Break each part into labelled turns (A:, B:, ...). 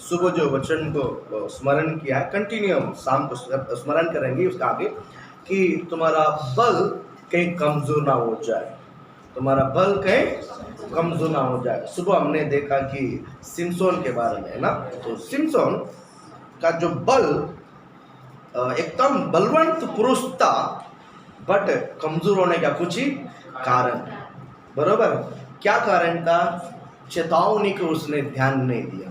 A: सुबह जो वचन को स्मरण किया है, कंटिन्यू हम शाम को स्मरण करेंगे उसका आगे, कि तुम्हारा बल कहीं कमजोर ना हो जाए, तुम्हारा बल कहीं कमजोर ना हो जाए। सुबह हमने देखा कि सिमसोन के बारे में है ना, तो सिमसोन का जो बल एकदम बलवंत पुरुष था, बट कमजोर होने का कुछ ही कारण, बरोबर। क्या कारण था? चेतावनी को उसने ध्यान नहीं दिया।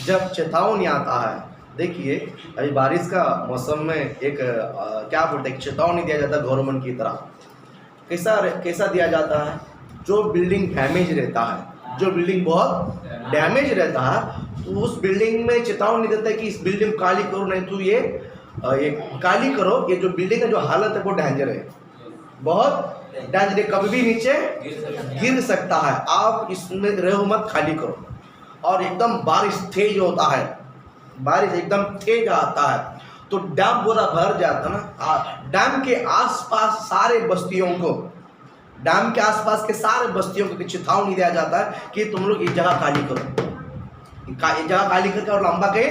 A: जब चेतावनी आता है, देखिए अभी बारिश का मौसम में एक क्या बोलते हैं, चेतावनी दिया जाता है गवर्नमेंट की तरफ। कैसा दिया जाता है? जो बिल्डिंग डैमेज रहता है, जो बिल्डिंग बहुत डैमेज रहता है, तो उस बिल्डिंग में चेतावनी देता है कि इस बिल्डिंग खाली करो, नहीं तो ये खाली करो, ये जो बिल्डिंग का जो हालत है वो डेंजर है, बहुत डेंजर है, कभी भी नीचे गिर सकता है, आप इसमें रहो मत, खाली करो। और एकदम बारिश तेज होता है, बारिश एकदम तेज आता है, तो डैम पूरा भर जाता ना। डैम के आसपास सारे बस्तियों को, डैम के आसपास के सारे बस्तियों को चेतावनी दिया जाता है कि तुम लोग ये जगह खाली करो, ये जगह खाली करके और लंबा के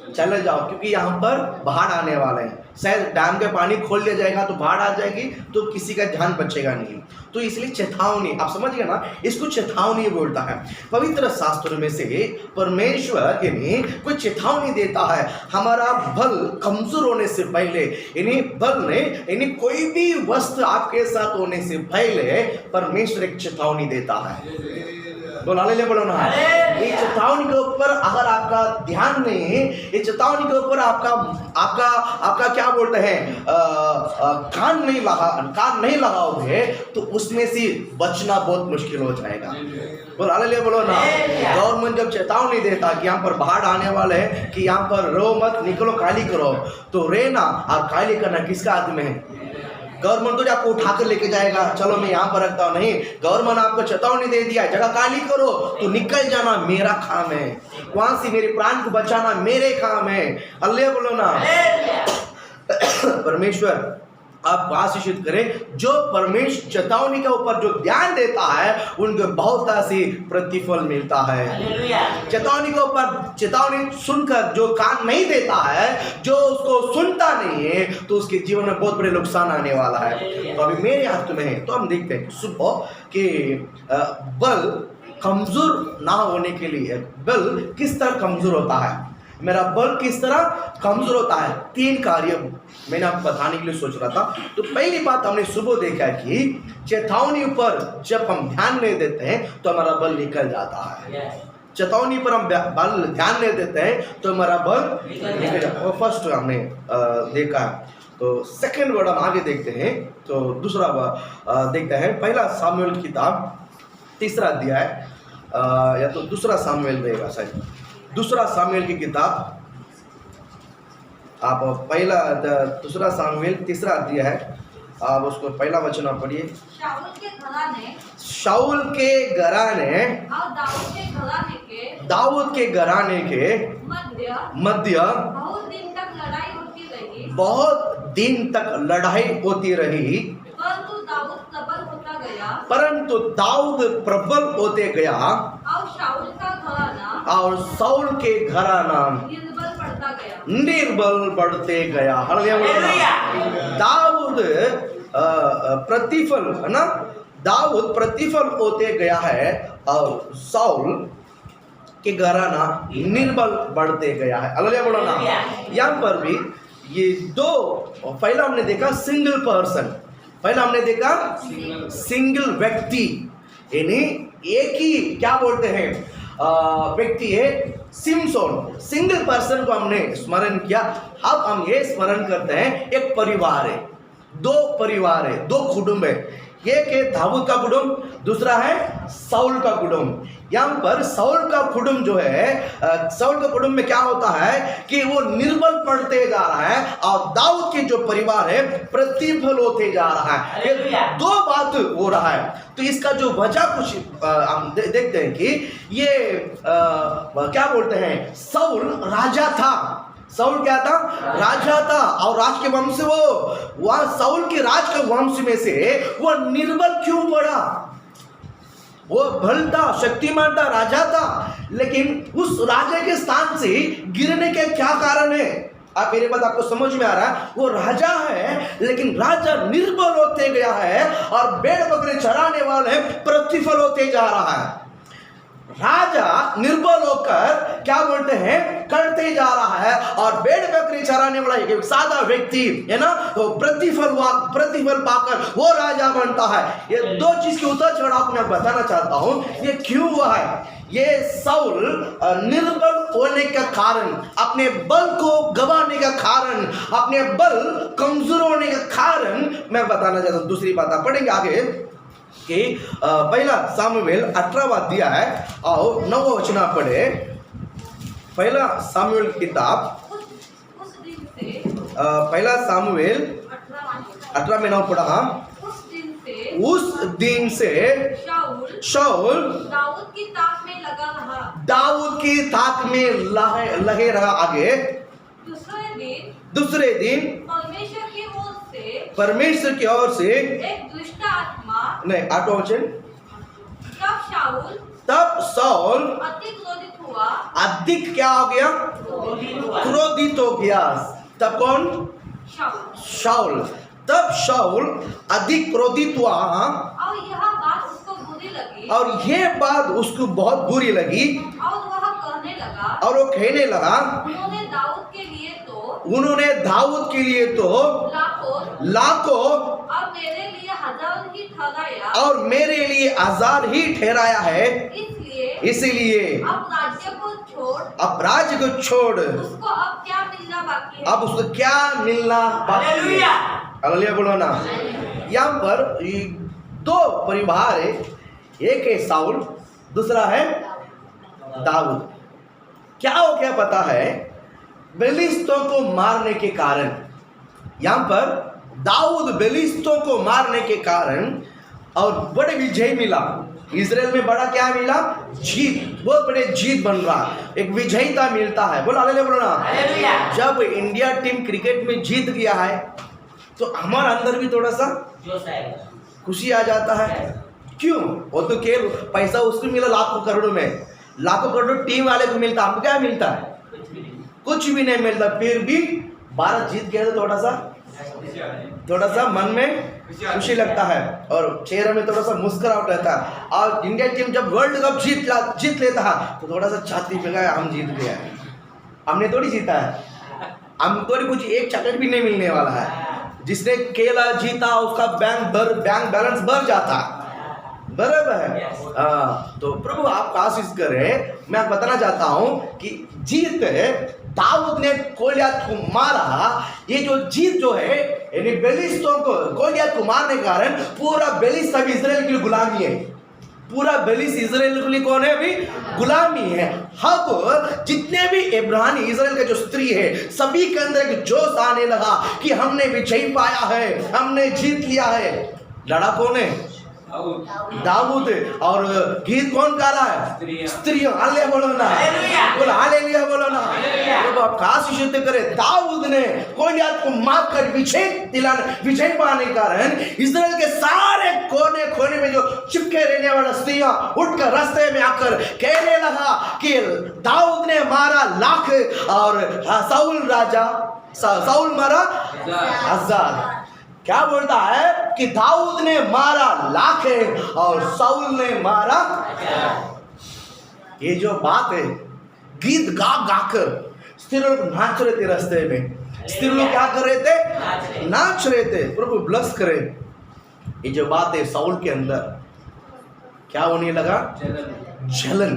A: चले जाओ, क्योंकि यहाँ पर बाढ़ आने वाले हैं। शायद डैम का पानी खोल दिया जाएगा तो बाढ़ आ जाएगी, तो किसी का जान बचेगा नहीं। तो इसलिए चेतावनी, आप समझ गए ना, इसको चेतावनी बोलता है। पवित्र शास्त्र में से परमेश्वर यानी कोई चेतावनी देता है, हमारा बल कमजोर होने से पहले, यानी बल ने यानी कोई भी वस्तु आपके साथ होने से पहले परमेश्वर एक चेतावनी देता है। बोलो ना, ये चेतावनी के ऊपर अगर आपका ध्यान नहीं है, ये चेतावनी के ऊपर आपका क्या बोलते हैं, कान नहीं लगाओगे, तो उसमें से बचना बहुत मुश्किल हो जाएगा। बोलो ना। गवर्नमेंट जब चेतावनी देता कि यहाँ पर बाढ़ आने वाले हैं, कि यहाँ पर रहो मत, निकलो, खाली करो, तो रहना और खाली करना किसका हाथ में है? गवर्नमेंट तो आपको उठाकर लेके जाएगा, चलो मैं यहाँ पर रखता हूँ, नहीं, गवर्नमेंट आपको चेतावनी दे दिया, जगह खाली करो, तो निकल जाना मेरा काम है, वहां से मेरे प्राण को बचाना मेरे काम है। अल्लाह बोलो ना। परमेश्वर आपको आशीषित करे, जो परमेश्वर चेतावनी के ऊपर जो ध्यान देता है, उनको बहुत सी प्रतिफल मिलता है। चेतावनी के ऊपर चेतावनी सुनकर जो कान नहीं देता है, जो उसको सुनता नहीं है, तो उसके जीवन में बहुत बड़े नुकसान आने वाला है। तो अभी मेरे हाथ में है, तो हम देखते हैं सुबह कि बल कमजोर ना होने के लिए, बल किस तरह कमजोर होता है, मेरा बल किस तरह कमजोर होता है। 3 कार्य मैंने आपको बताने के लिए सोच रहा था। तो पहली बात हमने सुबह देखा कि चेतावनी पर जब हम ध्यान नहीं देते हैं तो हमारा बल निकल जाता है। चेतावनी पर हम बल ध्यान नहीं देते हैं तो हमारा बल निकल जाता है। फर्स्ट हमने देखा। तो सेकंड वर्ड हम आगे देखते हैं, तो दूसरा देखते हैं, पहला सामुएल की किताब 3रा अध्याय, या तो दूसरा सामुएल रहेगा शायद, दूसरा सामुएल की किताब, आप दूसरा सामुएल 3रा अध्याय है, आप उसको पहला वचन आप पढ़िए। शाऊल के घराने और दाऊद के घराने के मध्य बहुत दिन तक लड़ाई होती रही, परंतु दाऊद प्रबल होते गया और शाऊल के घराना निर्बल बढ़ते गया। दाऊद प्रतिफल है ना, दाऊद प्रतिफल होते गया है और शाऊल के घराना निर्बल बढ़ते गया है। हालेलुया बोलो ना। यहाँ पर भी ये दो, पहला हमने देखा सिंगल पर्सन, पहला हमने देखा सिंगल व्यक्ति, यानी एक ही क्या बोलते हैं व्यक्ति है सिमसोन, सिंगल पर्सन को हमने स्मरण किया। अब हम ये स्मरण करते हैं एक परिवार है, 2 परिवार है, 2 कुटुंब है, एक है दाऊद का कुटुंब, दूसरा है शाऊल का कुटुंब। यहाँ पर शाऊल का कुटुंब जो है, शाऊल का कुटुंब में क्या होता है कि वो निर्बल पड़ते जा रहा है और दाऊद के जो परिवार है प्रतिफल होते जा रहा है। ये 2 बात हो रहा है। तो इसका जो वजह कुछ हम देखते हैं कि ये क्या बोलते हैं, शाऊल राजा था, शाऊल क्या था, राजा था, और राज के वंश से वो शाऊल के राज के वंश में से वो निर्बल क्यों पड़ा, वो बल था, शक्तिमान था, राजा था, लेकिन उस राजा के स्थान से गिरने के क्या कारण है? आप मेरे बात आपको समझ में आ रहा है? वो राजा है, लेकिन राजा निर्बल होते गया है और भेड़ बकरे चराने वाले प्रतिफल होते जा रहा है। राजा निर्बल होकर क्या बोलते हैं, करते जा रहा है, और भेड़ बकरी चराने वाला एक सादा व्यक्ति है ना, तो प्रतिफल पाकर वो राजा बनता है। ये दो चीज के उतार चढ़ाव मैं बताना चाहता हूं, ये क्यों हुआ है। ये साउल निर्बल होने का कारण, अपने बल को गवाने का कारण, अपने बल कमजोर होने का कारण मैं बताना चाहता हूं। दूसरी बात आप पढ़ेंगे आगे कि पहला सामुएल 18वां अध्याय और 9वां वचन पढ़े। पहला सामुएल की किताब पहला सामुएल 18 में 9 पढ़ा। उस दिन से शाऊल
B: दाऊद की ताक में लगा रहा।
A: दाऊद की ताक में लगे रहा। आगे दूसरे दिन परमेश्वर की ओर से
B: एक दुष्ट आत्मा,
A: नहीं 8वां वचन, तब शाऊल
B: अधिक क्रोधित हुआ।
A: अधिक क्या हो गया? क्रोधित हो गया। तब कौन? शाऊल। तब शाऊल अधिक क्रोधित हुआ
B: और यह बात उसको बुरी लगी,
A: और ये बात उसको बहुत बुरी लगी,
B: और वह
A: कहने लगा
B: उन्होंने दाऊद के लिए तो
A: लाखों
B: और मेरे लिए हजार ही ठहराया
A: है। इसलिए अब राज्य को छोड़
B: उसको अब क्या मिलना बाकी है।
A: अब उसको क्या मिलना बाकी है? हालेलुया बोलो ना। यहाँ पर दो परिवार है, एक है साउल, दूसरा है दाऊद। क्या हो क्या पता है, बेलिस्तों को मारने के कारण, यहाँ पर दाऊद बेलिस्तों को मारने के कारण और बड़े विजय मिला। इजराइल में बड़ा क्या मिला? जीत, बहुत बड़े जीत बन रहा, एक विजयता मिलता है। बोलो हालेलुया बोलो ना। जब इंडिया टीम क्रिकेट में जीत गया है तो हमारे अंदर भी थोड़ा सा खुशी आ जाता है। क्यों? वो तो खेल पैसा उसको मिला लाखों करोड़ों में, लाखों करोड़ टीम वाले को मिलता, हमको क्या मिलता है? कुछ भी नहीं मिलता। फिर भी भारत जीत गया तो थोड़ा सा मन में खुशी लगता है और चेहरे में थोड़ा सा मुस्कुराहट रहता है। और इंडिया टीम जब वर्ल्ड कप जीत लेता है तो थोड़ा सा छाती पे गया, हम जीत गए। हमने थोड़ी जीता है, हम थोड़ी कुछ एक चॉकलेट भी नहीं मिलने वाला है। जिसने खेला जीता उसका बैंक बैलेंस बढ़ जाता, बराबर है। तो प्रभु आपका आशीष करे। मैं बताना चाहता हूं कि जीत दाऊद ने गोलियत को मारा। ये जो जीत जो है, यानी बेलिस्तों को गोलियत को मारने के कारण पूरा बेलिस्त अभी इजराइल की गुलामी है। पूरा बेलिस्त इजराइल के लिए कौन है? अभी गुलामी है। अब जितने भी इब्रानी इजराइल का जो स्त्री है, सभी के अंदर एक जोश आने लगा कि हमने विजय पाया है, हमने जीत लिया है। लड़ा कौन है? दाऊद। और गीत कौन गा रहा है? स्त्रियों। हालेलुया बोलो ना, बोलो हालेलुया बोलो ना। प्रभु आपका आशीष करे। दाऊद ने गोलियत को मारकर विजय पाने के कारण इजराइल के सारे कोने कोने में जो चिपके रहने वाला स्त्रियां उठकर रास्ते में आकर कहने लगा कि दाऊद ने मारा लाख और साउल मारा हजार। क्या बोलता है कि दाऊद ने मारा लाख और साउल ने मारा। ये जो बात है, गीत गा गाकर स्त्री लोग नाच रहे थे रास्ते में। स्त्री लोग क्या कर रहे थे? नाच रहे थे। प्रभु ब्लेस करे। ये जो बात है, साउल के अंदर क्या होने लगा? जलन।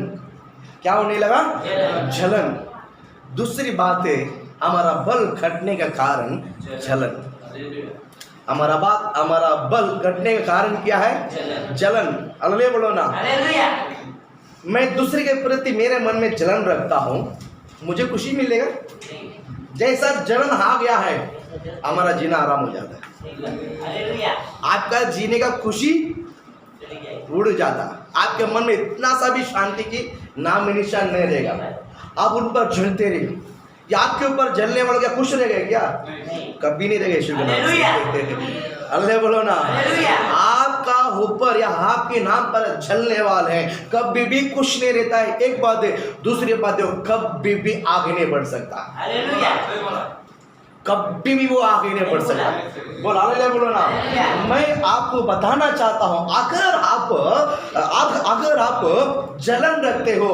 A: क्या होने लगा? जलन। दूसरी बात है, हमारा बल घटने का कारण जलन। हमारा बल घटने का कारण क्या है? जलन। हालेलुया बोलो ना। मैं दूसरे के प्रति मेरे मन में जलन रखता हूँ, मुझे खुशी मिलेगा? जैसा जलन आ गया है, हमारा जीना आराम हो जाता है। आपका जीने का खुशी उड़ जाता, आपके मन में इतना सा भी शांति की नाम निशान नहीं रहेगा। आप उन पर जलते रहिए। या आपके ऊपर जलने वाले क्या खुश रह गए? क्या कभी नहीं रह गए। हालेलुया बोलो ना। आप आपका ऊपर या आपके नाम पर जलने वाले हैं, कभी भी कुछ नहीं रहता है। एक बात है, दूसरी बात है, कभी भी आगे नहीं बढ़ सकता, कभी भी वो आगे नहीं बढ़ सकता। बोलो हालेलुया, बोलो ना। मैं आपको बताना चाहता हूं, अगर आप जलन रखते हो,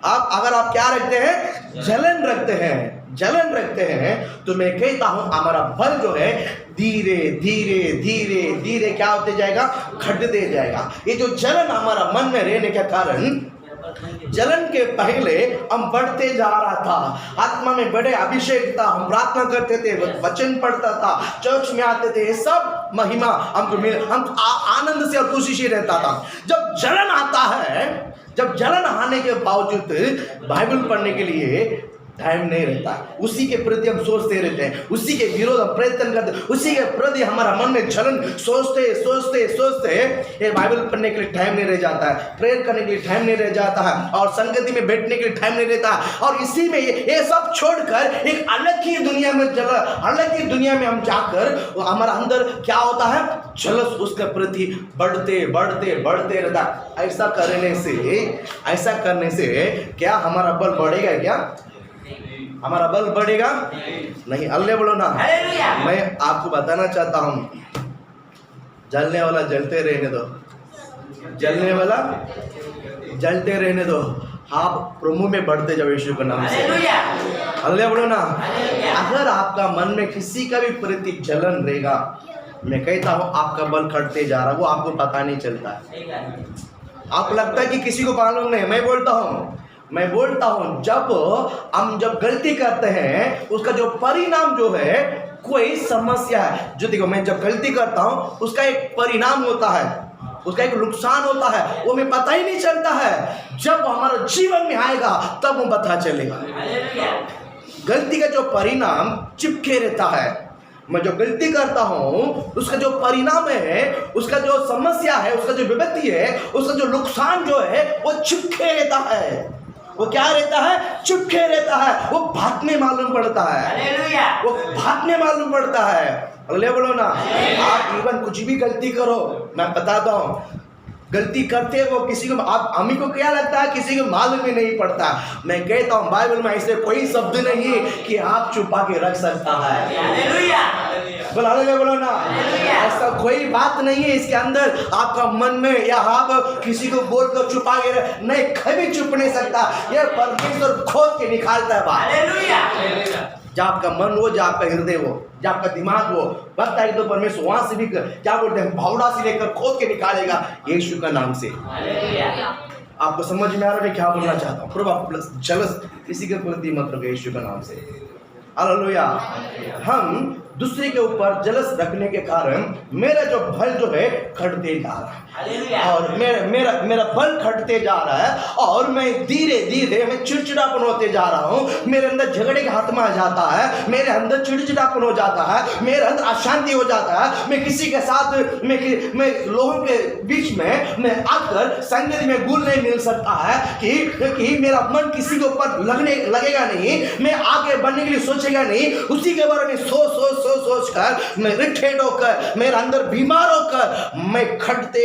A: अगर आप क्या रखते हैं, जलन रखते हैं, तो मैं कहता हूं हमारा बल जो है धीरे धीरे धीरे धीरे क्या होते जाएगा, घटते जाएगा। ये जो जलन हमारा मन में रहने के कारण, जलन के पहले हम बढ़ते जा रहा था, आत्मा में बड़े अभिषेक था, हम प्रार्थना करते थे, वचन पढ़ता था, चर्च में आते थे, ये सब महिमा हमको मिल, हम आनंद से और खुशी से रहता था। जब जलन आता है, जब जलन आने के बावजूद बाइबल पढ़ने के लिए टाइम नहीं रहता, उसी के प्रति हम सोचते रहते हैं, उसी के विरोध हम प्रयत्न करते हैं, उसी के प्रति हमारा मन में जलन, सोचते ये बाइबल पढ़ने के लिए टाइम नहीं रह जाता है, प्रेयर करने के लिए टाइम नहीं रह जाता है, और संगति में बैठने के लिए टाइम नहीं रहता है, और इसी में ये सब छोड़कर एक अलग ही दुनिया में अलग ही दुनिया में हम जाकर हमारा अंदर क्या होता है, जलस उसके प्रति बढ़ते रहता है। ऐसा करने से क्या हमारा बल बढ़ेगा? क्या हमारा बल बढ़ेगा? नहीं। अल्ले बोलो ना। मैं आपको बताना चाहता हूं, जलने वाला जलते रहने दो, जलने वाला जलते रहने दो, आप प्रभु में बढ़ते जाओ यीशु के नाम से। अल्ले बोलो ना। अगर आपका मन में किसी का भी प्रति जलन रहेगा, मैं कहता हूं आपका बल घटते जा रहा, वो आपको पता नहीं चलता है, आपको लगता है कि किसी को मालूम नहीं। मैं बोलता हूं जब हम गलती करते हैं, उसका जो परिणाम जो है, कोई समस्या है जो, देखो मैं जब गलती करता हूं उसका एक परिणाम होता है, उसका एक नुकसान होता है, वो हमें पता ही नहीं चलता है। जब हमारा जीवन में आएगा तब वो पता चलेगा। गलती का जो परिणाम चिपके रहता है, मैं जो गलती करता हूं उसका जो परिणाम है, उसका जो समस्या है, उसका जो विपत्ति है, उसका जो नुकसान जो है, वो चिपके रहता है। वो क्या रहता है? चिपके रहता है। वो बाद में मालूम पड़ता है, वो बाद में मालूम पड़ता है। अगले बोलो ना। आप इवन कुछ भी गलती करो, मैं बताता हूँ, गलती करते हो किसी को, आप हमी को क्या लगता है, किसी को मालूम ही नहीं पड़ता। मैं कहता हूँ बाइबल में ऐसे कोई शब्द नहीं है कि आप छुपा के रख सकता है। बोलो ना। ऐसा कोई बात नहीं है इसके अंदर, आपका मन में या आप किसी को बोलकर छुपा के नहीं, कभी छुप नहीं सकता। ये परमेश्वर खोद के निकालता है बात। जब आपका मन हो, जब आपका हृदय हो, जब आपका दिमाग हो, वक्त आए तो परमेश्वर वहां से भी क्या बोलते हैं, भावड़ा से लेकर खोद के निकालेगा यीशु का नाम से। आपको समझ में आ रहा है क्या बोलना चाहता हूँ? प्लस जलस किसी के प्रति मत रखो यीशु का नाम से। हालेलुया। हम दूसरे के ऊपर जलस रखने के कारण मेरा जो बल जो है घटते जा रहा है, और मेरा बल घटते जा रहा है, और मैं धीरे धीरे मैं चिड़चिड़ापन होते जा रहा हूँ। मेरे अंदर झगड़े का आत्मा आ जाता है, मेरे अंदर चिड़चिड़ापन हो जाता है, मेरे अंदर अशांति हो जाता है। मैं किसी के साथ मैं लोगों के बीच में मैं आकर संगति में घुल नहीं मिल सकता है कि मेरा मन किसी के ऊपर लगेगा नहीं, मैं आगे बढ़ने के लिए सोचेगा नहीं, उसी के बारे में सोच कर मैं इरिटेट होकर, मेरे अंदर बीमार होकर मैं खटते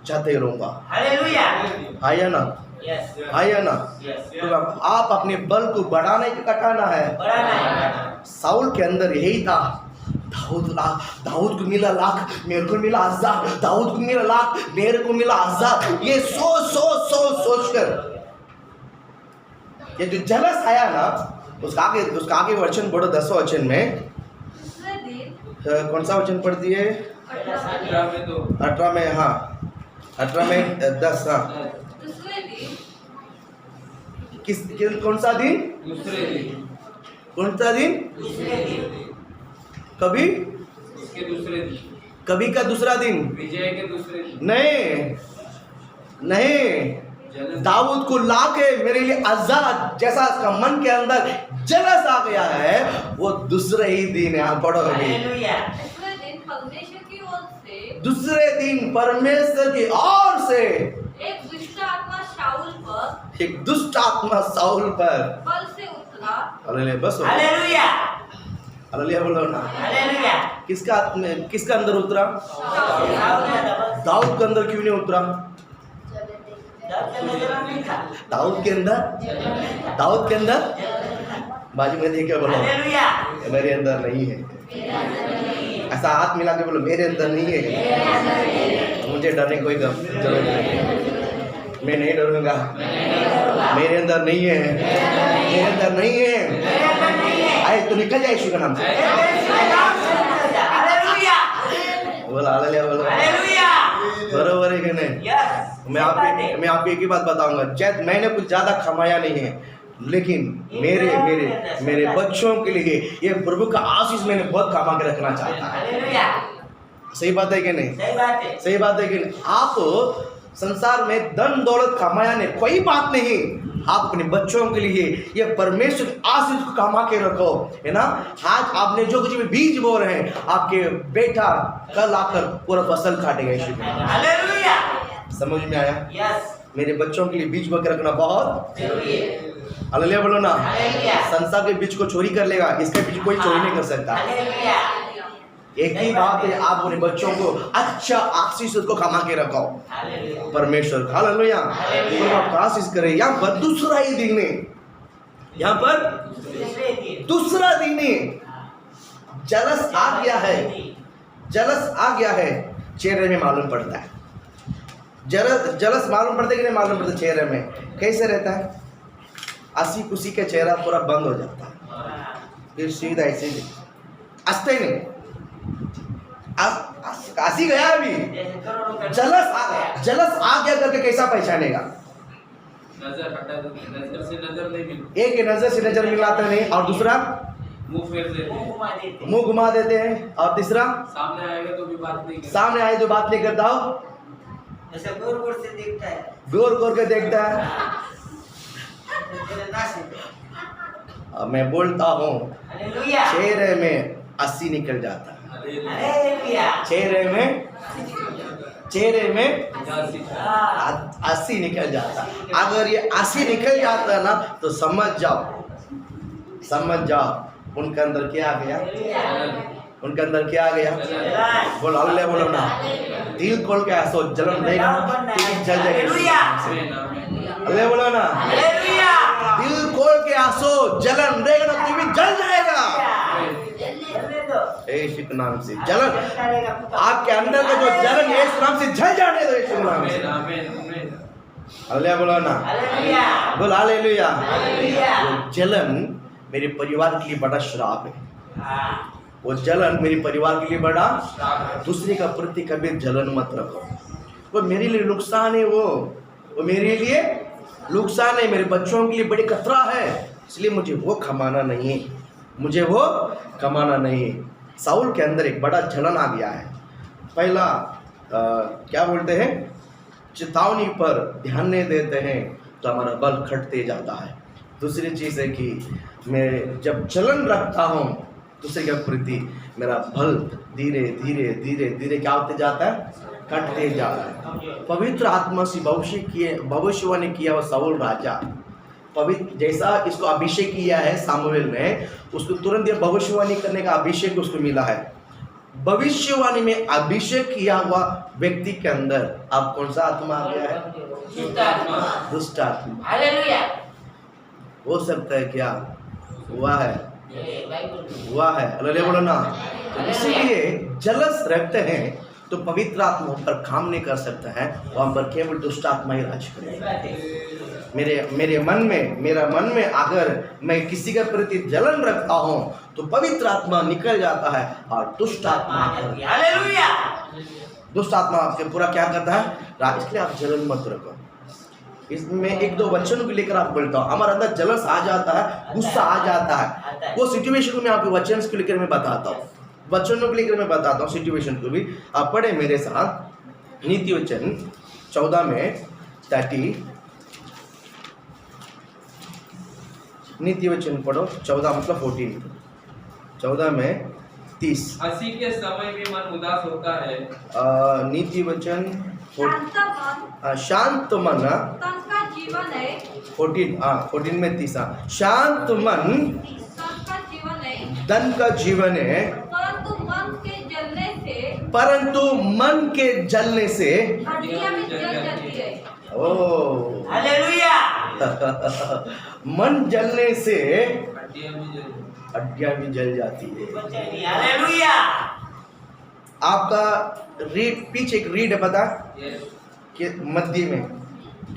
A: जाते रहूंगा। आया ना? आया ना? तो आप अपने बल को बढ़ाने का घटाना है। साउल के अंदर यही था। दाऊद को मिला लाख, मेरे को मिला 1000, दाऊद को मिला लाख, मेरे को मिला 1000। ये सोच कर ये जो जलस आया ना, उसका आगे वचन पढ़ो, 10 वचन में। कौन सा वचन पढ़ती है? 18 में। हाँ, 18 में 10। हाँ, कौन सा दिन? कौन सा दिन? कभी का दूसरा दिन, विजय के दूसरे दिन। नहीं, दाऊद को लाके मेरे लिए आजाद, जैसा उसका मन के अंदर जलस आ गया है, वो दूसरे ही दिन है। आप पढ़ो अभी। दूसरे दिन परमेश्वर की ओर से एक दुष्ट आत्मा शाऊल पर बल से उतरा। बस हालेलुया बोलो ना।
C: हालेलुया।
A: किसका अंदर उतरा? दाऊद के अंदर क्यों नहीं उतरा? दाऊद के अंदर बाजू में देखिए बोलो
C: हालेलुया।
A: मेरे अंदर नहीं है। ऐसा हाथ मिला के बोलो मेरे अंदर नहीं है। मुझे डरने कोई जरूरत नहीं, मैं नहीं डरूंगा। मेरे अंदर नहीं है, मेरे अंदर नहीं है। आए तो निकल जाए यीशु के नाम से।
C: हालेलुया।
A: बोला हालेलुया बोलो।
C: हालेलुया।
A: बरोबर है कि नहीं?
C: यस।
A: मैं आपको एक ही बात बताऊंगा, शायद मैंने कुछ ज्यादा कमाया नहीं है, लेकिन मेरे बच्चों के लिए ये प्रभु का आशीष मैंने बहुत कमा के रखना चाहता है।
C: हालेलुया।
A: सही बात है कि नहीं?
C: सही बात है।
A: सही बात है कि नहीं? आप संसार में धन दौलत कमाया नहीं, कोई बात नहीं, आप अपने बच्चों के लिए ये परमेश्वर आशीष को कमा के रखो, है ना। आज आपने जो कुछ भी बीज बो रहे हैं, आपके बेटा कल आकर पूरा फसल काटेगा यीशु के नाम से।
C: हालेलुया।
A: समझ में आया?
C: यस।
A: मेरे बच्चों के लिए बीज बो के रखना बहुत
C: जरूरी है।
A: हालेलुया बोलो ना।
C: हालेलुया।
A: संसार के बीज को चोरी कर लेगा, इसके बीज कोई चोरी नहीं कर सकता।
C: हालेलुया।
A: एक ही बात है, आप अपने बच्चों को अच्छा आशीष को कमा के रखो।
C: हालेलुया।
A: परमेश्वर हालेलुया
C: हालेलुया।
A: तो आपका आशीष करे। यहाँ पर दूसरा ही दिन है, यहाँ पर दूसरा दिन है। जलस आ गया है, जलस आ गया है, चेहरे में मालूम पड़ता है। जलस मालूम पड़ता है कि नहीं मालूम पड़ता? चेहरे में कैसे रहता है? हंसी खुशी का चेहरा पूरा बंद हो जाता है, फिर सीधा ऐसे हंसते ही नहीं, हंसी गया अभी। जलस आ गया करके कैसा पहचानेगा?
D: नजर हटा दो, नजर से नजर नहीं मिलती।
A: एक नजर से नजर मिलाता नहीं, और दूसरा
D: मुंह फेर देते,
A: मुंह घुमा देते हैं, और तीसरा
D: सामने आएगा तो भी बात नहीं करता।
A: सामने आए तो बात नहीं करता हो,
C: ऐसे गोर गोर से देखता है।
A: गोर गोर के देखता है। अब मैं बोलता हूँ,
C: हालेलुया।
A: चेहरे में हंसी निकल जाता है,
C: हालेलुया।
A: चेहरे में हंसी निकल जाता है। अगर ये हंसी निकल जाता है ना, तो समझ जाओ उनके अंदर क्या आ गया, उनके अंदर क्या आ गया। बोलो हालेलुया बोलो ना। दिल खोल के हंसो, जलन रहेगा तो जल जाएगा। हालेलुया बोलो ना।
C: हालेलुया।
A: दिल खोल के हंसो, जलन रहेगा तो भी जल जाएगा। यीशु के नाम से जलन, आपके अंदर का जो जलन है, यीशु नाम से जल जाने दो, यीशु के नाम से। हालेलुया बोलो ना।
C: हालेलुया।
A: बोल हालेलुया।
C: हालेलुया।
A: वो जलन मेरे परिवार के लिए बड़ा श्राप है। वो जलन मेरे परिवार के लिए बड़ा, दूसरे का प्रति कभी जलन मत रखो। वो मेरे लिए नुकसान है, वो मेरे लिए नुकसान है, मेरे बच्चों के लिए बड़ी खतरा है, इसलिए मुझे वो कमाना नहीं है, मुझे वो कमाना नहीं है। साउल के अंदर एक बड़ा जलन आ गया है। पहला क्या बोलते हैं, चेतावनी पर ध्यान नहीं देते हैं तो हमारा बल घटते जाता है। दूसरी चीज़ है कि मैं जब जलन रखता हूँ दूसरे के प्रति, मेरा बल धीरे धीरे धीरे धीरे क्या होते जाता है, घटते जाता है। पवित्र आत्मा से भविष्यवाणी किया हुआ साउल राजा, पवित्र जैसा इसको अभिषेक किया है सामुएल ने, उसको तुरंत ये भविष्यवाणी करने का अभिषेक उसको मिला है। भविष्यवाणी में अभिषेक किया हुआ व्यक्ति के अंदर अब कौन सा आत्मा आ गया है? दुष्ट आत्मा।
C: हालेलुया।
A: हो सकता है क्या हुआ है, हुआ है। हालेलुया बोलो ना। तो इसीलिए जलस रखते हैं तो पवित्र आत्मा पर काम नहीं कर सकता है, वहां पर केवल दुष्ट आत्मा ही राज करेगा। मेरे मन में अगर मैं किसी के प्रति जलन रखता हूँ तो पवित्र आत्मा निकल जाता है और दुष्ट आत्मा
C: हालेलुया।
A: दुष्ट आत्मा आपके पूरा क्या करता है राज। इसलिए आप जलन मत रखो। इसमें एक दो वचनों को लेकर आप बोलता हूँ, हमारे अंदर जलस आ जाता है, गुस्सा आ जाता है, वो सिचुएशन को मैं आपको वचन को लेकर मैं बताता हूँ, वचनों को लेकर मैं बताता हूँ, सिचुएशन को भी आप पढ़े मेरे साथ। नीति वचन 14 में 30, नीति वचन पढ़ो 14 मतलब 14, 14 में 30।
D: हंसी के समय भी मन उदास होता है।
A: नीति वचन
E: शांत मन
A: शांत मन
E: तन का जीवन है।
A: 14 में 30। शांत मन
E: तन का जीवन है।
A: धन का जीवन है,
E: परंतु मन के जलने से
A: परंतु मन के जलने से
E: हड्डियां भी जल जाती है।
A: ओ
C: हालेलुया।
A: मन जलने से
D: हड्डियां भी जल
A: हड्डियां भी जल जाती है।
C: हालेलुया।
A: आपका रीढ़, पीछे एक रीढ़ है पता
D: यस
A: कि मध्य में,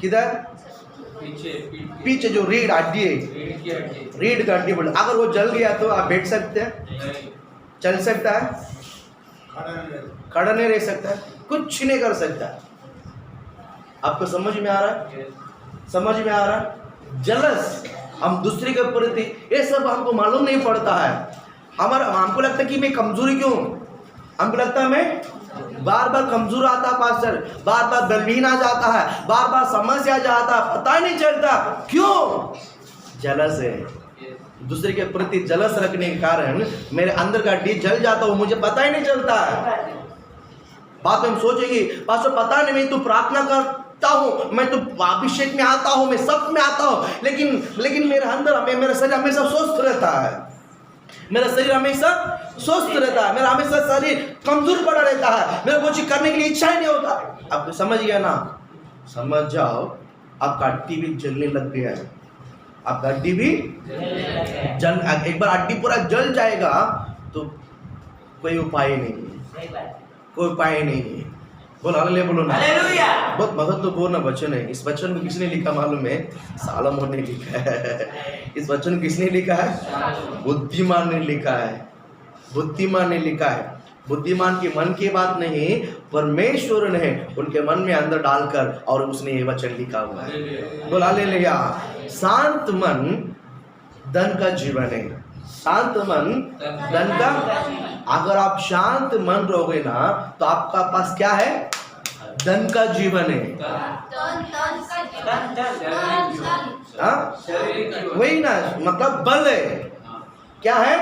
A: किधर
D: पीछे पीठ
A: पीछे जो रीढ़ हड्डी है,
D: रीढ़ की हड्डी
A: रीढ़ का हड्डी बोल, अगर वो जल गया तो आप बैठ सकते हैं,
D: नहीं
A: चल सकता है, खड़ा नहीं रह सकता है, कुछ नहीं कर सकता। आपको समझ में आ रहा है?
D: यस
A: समझ में आ रहा है? जलस, हम दूसरे के प्रति, ये सब हमको मालूम नहीं पड़ता है। हमारा हमको लगता है कि मैं कमजोरी क्यों, हमको लगता है मैं बार बार कमजोर आता पास्टर, बार बार बलहीन आ जाता है, बार बार समस्या जाता, पता ही नहीं चलता क्यों। जलस है,
D: यस
A: दूसरे के प्रति जलस रखने के कारण मेरे अंदर का डी जल जाता हूँ, मुझे पता ही नहीं चलता है। बात हम सोचेंगे पास्टर पता नहीं, मैं तो प्रार्थना करता हूँ, मैं तो अभिषेक में आता हूँ, मैं सब में आता हूँ, लेकिन मेरे अंदर मेरा शरीर हमेशा स्वस्थ रहता है, मेरा शरीर हमेशा स्वस्थ रहता है, मेरा हमेशा शरीर कमजोर पड़ा रहता है, मेरा कुछ करने के लिए इच्छा ही नहीं होता। आप समझ गया ना? समझ जाओ, आपका हड्डी भी जलने लग गया है, आपका हड्डी भी जल, एक बार हड्डी पूरा जल जाएगा तो कोई उपाय नहीं है, कोई उपाय नहीं है। बोलो हालेलुया, बोलो ना।
C: हालेलुया।
A: बहुत महत्वपूर्ण वचन है। इस वचन को किसने लिखा मालूम है? सालोमोन ने लिखा है। इस वचन को किसने लिखा है? बुद्धिमान ने लिखा है, बुद्धिमान ने लिखा है। बुद्धिमान के मन की बात नहीं, परमेश्वर ने उनके मन में अंदर डालकर और उसने ये वचन लिखा हुआ है। बोल हालेलुया। शांत मन धन का जीवन है, शांत मन धन का। अगर आप शांत मन रहोगे ना तो आपका पास क्या है? धन का जीवन है। हाँ? वही ना, मतलब बल है। क्या है?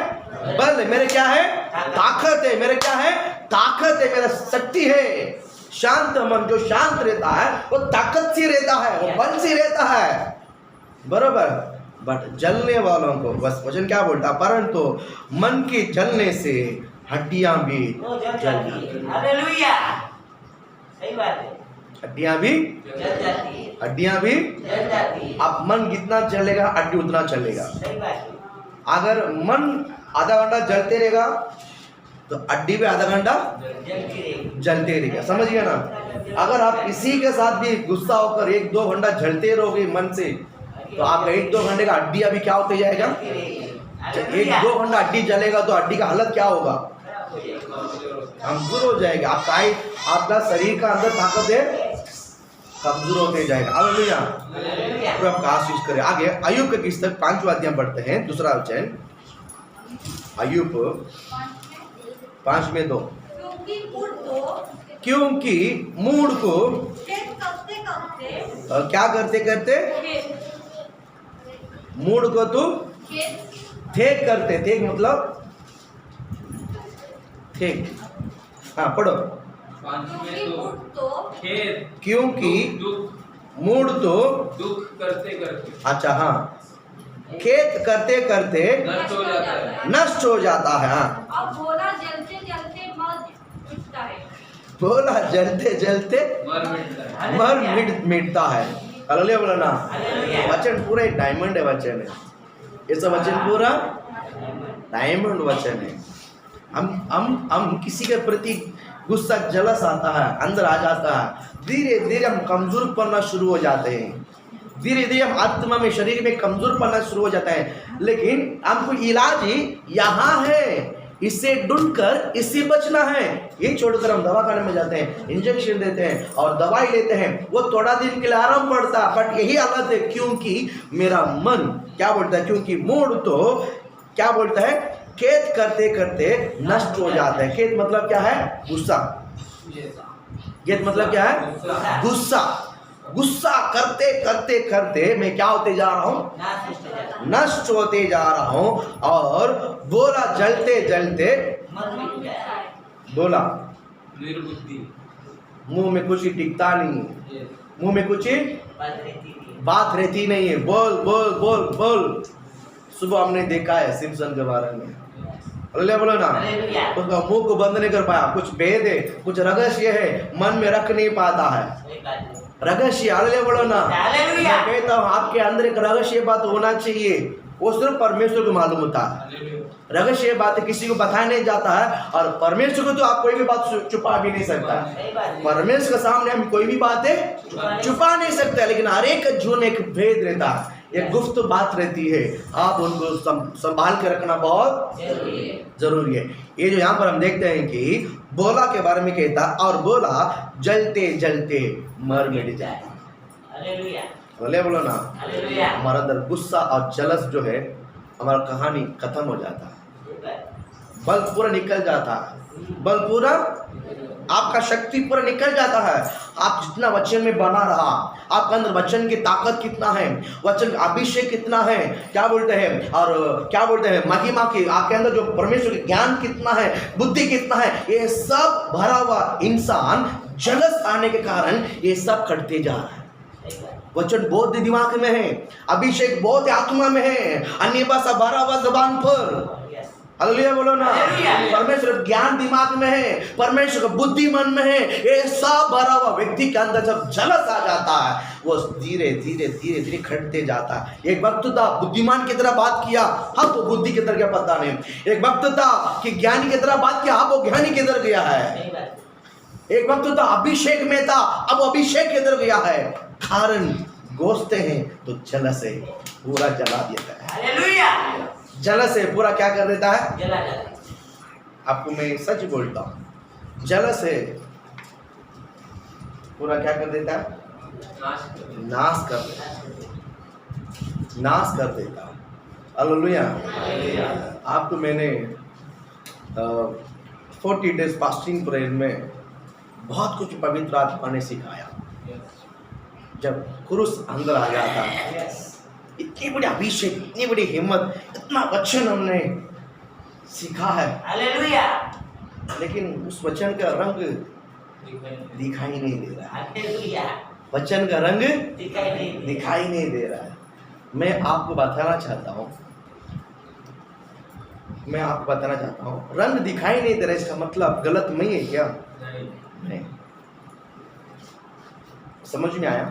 A: बल है। मेरे क्या है? ताकत है। मेरे क्या है? ताकत है, मेरा शक्ति है। शांत मन जो शांत रहता है वो ताकत से रहता है, वो बल से रहता है, बरोबर। बट जलने वालों को बस वचन क्या बोलता? परंतु मन के जलने से हड्डियां भी जल जाती हैं।
C: हालेलुया। सही बात है।
A: हड्डियां भी,
C: जल जाती है,
A: हड्डियां भी।
C: जल जाती है।
A: अब मन जितना चलेगा हड्डी उतना चलेगा।
C: सही बात है।
A: अगर मन आधा घंटा जलते रहेगा तो हड्डी भी आधा घंटा
C: जलती रहेगी।
A: जलते रहेगा। समझ गया ना? अगर आप किसी के साथ भी गुस्सा होकर 1-2 घंटा जलते रहोगे मन से तो आपका 1-2 घंटे का हड्डी अभी क्या होते जाएगा?
C: जलती रहेगी।
A: 1-2 घंटा हड्डी जलेगा तो हड्डी का हालत क्या होगा? कमजोर हो जाएगा। आपका शरीर का अंदर ताकत है, कमजोर होते जाएगा। हालेलुया। तो आप आशीष करें। आगे अय्यूब के पुस्तक 5वां अध्याय पढ़ते हैं, दूसरा वचन। अय्यूब 5:2। क्योंकि मूड को क्या करते करते, मूड को तो ठेक करते। ठेक मतलब ठेक। हाँ पढ़ो।
D: खेद
A: क्योंकि
D: दुख
A: मूड तो
D: दुख करते करते
A: अच्छा हाँ खेत करते करते
D: नष्ट हो जाता है।
A: नष्ट हो जाता है। हाँ
E: अब भोला जलते जलते मर मिटता है।
A: बोला जलते जलते
D: मर मिटता है।
A: मर मिटता है। हालेलुया बोला ना।
C: हालेलुया।
A: वचन पूरा एक डायमंड है, वचन है ये सब। वचन पूरा डायमंड वचन है। हम किसी के प्रति गुस्सा जलस आता है, अंदर आ जाता है, धीरे धीरे हम कमजोर पड़ना शुरू हो जाते हैं, धीरे धीरे हम आत्मा में शरीर में कमजोर पड़ना शुरू हो जाता है। लेकिन हमको इलाज ही यहाँ है, इससे ढूंढकर इससे बचना है। ये छोड़कर हम दवाखाने में जाते हैं, इंजेक्शन देते हैं और दवाई लेते हैं, वो थोड़ा दिन के लिए आराम पड़ता है। बट यही हालत है क्योंकि मेरा मन क्या बोलता है? क्योंकि मूड तो क्या बोलता है? खेत करते करते नष्ट हो जाता है। खेत मतलब क्या है? गुस्सा। खेत मतलब क्या है? गुस्सा। गुस्सा करते करते करते मैं क्या होते जा रहा हूँ? नष्ट होते जा रहा हूँ। और बोला जलते जलते, बोला
D: निर्बुद्धि।
A: मुंह में कुछ ही टिकता नहीं,
D: Yes.
A: मुंह में कुछ ही बात रहती नहीं है। बोल बोल बोल बोल। सुबह हमने देखा है सिम्पसन के बारे में, हालेलुया बोलो ना।
C: हालेलुया।
A: उसका मुंह को बंद नहीं कर पाया, कुछ भेद है, कुछ रहस्य है, मन में रख नहीं पाता है
C: सही बात है।
A: रहस्य। हालेलुया बोलो ना।
C: हालेलुया।
A: मैं कहता हूँ आपके अंदर एक रहस्य बात होना चाहिए, वो सिर्फ परमेश्वर को मालूम होता है।
D: हालेलुया।
A: रहस्य बात किसी को बताया नहीं जाता है, और परमेश्वर को तो आप कोई भी बात छुपा भी नहीं सकता।
C: सही बात है।
A: परमेश्वर के सामने हम कोई भी बातें छुपा नहीं सकते, लेकिन हर एक जून एक भेद रहता है, एक गुप्त बात रहती है। आप उनको संभाल के रखना बहुत
C: जरूरी है।
A: जरूरी है। ये जो यहाँ पर हम देखते हैं कि बोला के बारे में कहता, और बोला जलते जलते मर मिट जाए।
C: हालेलुया।
A: बोले बोलो ना।
C: हालेलुया।
A: हमारा अंदर गुस्सा और जलस जो है, हमारा कहानी खत्म हो जाता है,
C: सही बात है।
A: बल पूरा निकल जाता है, बल पूरा आपका शक्ति पूरा निकल जाता है। आप जितना वचन में बना रहा, आपके अंदर वचन की ताकत कितना है, वचन का अभिषेक कितना है, क्या बोलते हैं, और क्या बोलते हैं, महिमा की आपके अंदर जो परमेश्वर का ज्ञान कितना है, बुद्धि कितना है, ये सब भरा हुआ इंसान जलस आने के कारण ये सब कटते जा रहा है।
C: सही बात है।
A: वचन बहुत दिमाग में है, अभिषेक बहुत आत्मा में है, अन्य भाषा भरा हुआ जबान पर।
C: यस।
A: हालेलुया बोलो ना।
C: हालेलुया।
A: परमेश्वर ज्ञान दिमाग में है, परमेश्वर का बुद्धि मन में है, ये सब भरा हुआ व्यक्ति के अंदर जब जलस आ जाता है, वो धीरे धीरे धीरे धीरे घटते जाता है। एक वक्त था बुद्धिमान की तरह बात किया, अब वो बुद्धि की तरह क्या पता नहीं। एक वक्त था कि ज्ञानी की तरह बात किया, अब वो ज्ञानी की तरह गया है।
C: सही बात है।
A: एक वक्त था अभिषेक में था, अब वो अभिषेक की तरफ गया है। कारण गोश्ते हैं तो जलस है पूरा जला देता है।
C: हालेलुया।
A: जलस है पूरा क्या कर देता है।
C: जला जाता है।
A: आपको मैं सच बोलता हूँ, जलस है पूरा क्या कर देता है,
D: नाश कर दे।
A: नाश कर देता है, नाश कर देता है। हालेलुया।
C: हालेलुया।
A: आपको मैंने 40 डेज फास्टिंग प्रेयर में बहुत कुछ पवित्र आत्मा ने सिखाया। जब क्रूस अंदर आ जाता है,
C: यस।
A: इतनी बड़ी अभिषेक, इतनी बड़ी हिम्मत, इतना वचन हमने सीखा है,
C: हालेलुया।
A: लेकिन उस वचन का रंग दिखाई नहीं दे रहा है।
C: हालेलुया।
A: वचन का रंग
C: दिखाई नहीं दे।
A: दिखाई नहीं दे रहा है। मैं आपको बताना चाहता हूँ, रंग दिखाई नहीं दे रहा, इसका मतलब गलत नहीं है क्या? नहीं। समझ में आया?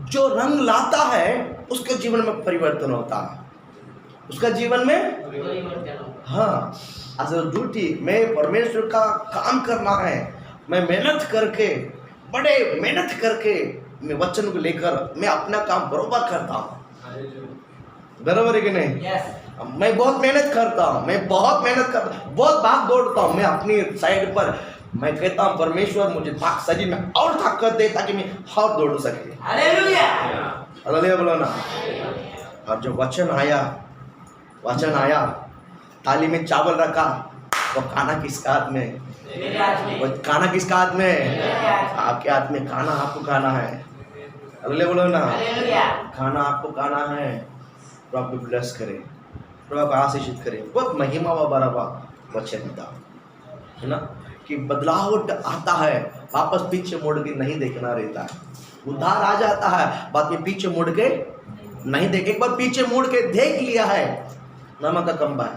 A: जो रंग लाता है उसके जीवन में परिवर्तन होता है, उसका जीवन में
C: परिवर्तन होगा।
A: हाँ। असल ड्यूटी में परमेश्वर का काम करना है, मैं मेहनत करके, बड़े मेहनत करके मैं वचन को लेकर मैं अपना काम बरोबर करता हूँ, बराबर है कि नहीं?
C: यस।
A: मैं बहुत मेहनत करता हूँ, बहुत भाग दौड़ता हूँ, मैं अपनी साइड पर मैं कहता हूँ परमेश्वर मुझे शरीर में और ताकत दे ताकि मैं और दौड़ सके।
C: हालेलुया।
A: हालेलुया बोलो ना। और जो वचन आया, थाली में चावल रखा, वो खाना किसका हाथ में?
C: मेरे हाथ में।
A: वो खाना किसका हाथ में?
C: मेरे हाथ में।
A: आपके हाथ में खाना आपको खाना है। हालेलुया बोलो ना।
C: हालेलुया।
A: खाना आपको खाना है, तो आपको ब्लेस करे, तो आपको आशीषित करे। बहुत महिमा व बराबा वचन था, है ना, कि बदलाव आता है, वापस पीछे मुड़ के नहीं देखना रहता है। उद्धार आ जाता है, बाद में पीछे मुड़ के नहीं देख, एक बार पीछे मुड़ के देख लिया है, नमक का कम है,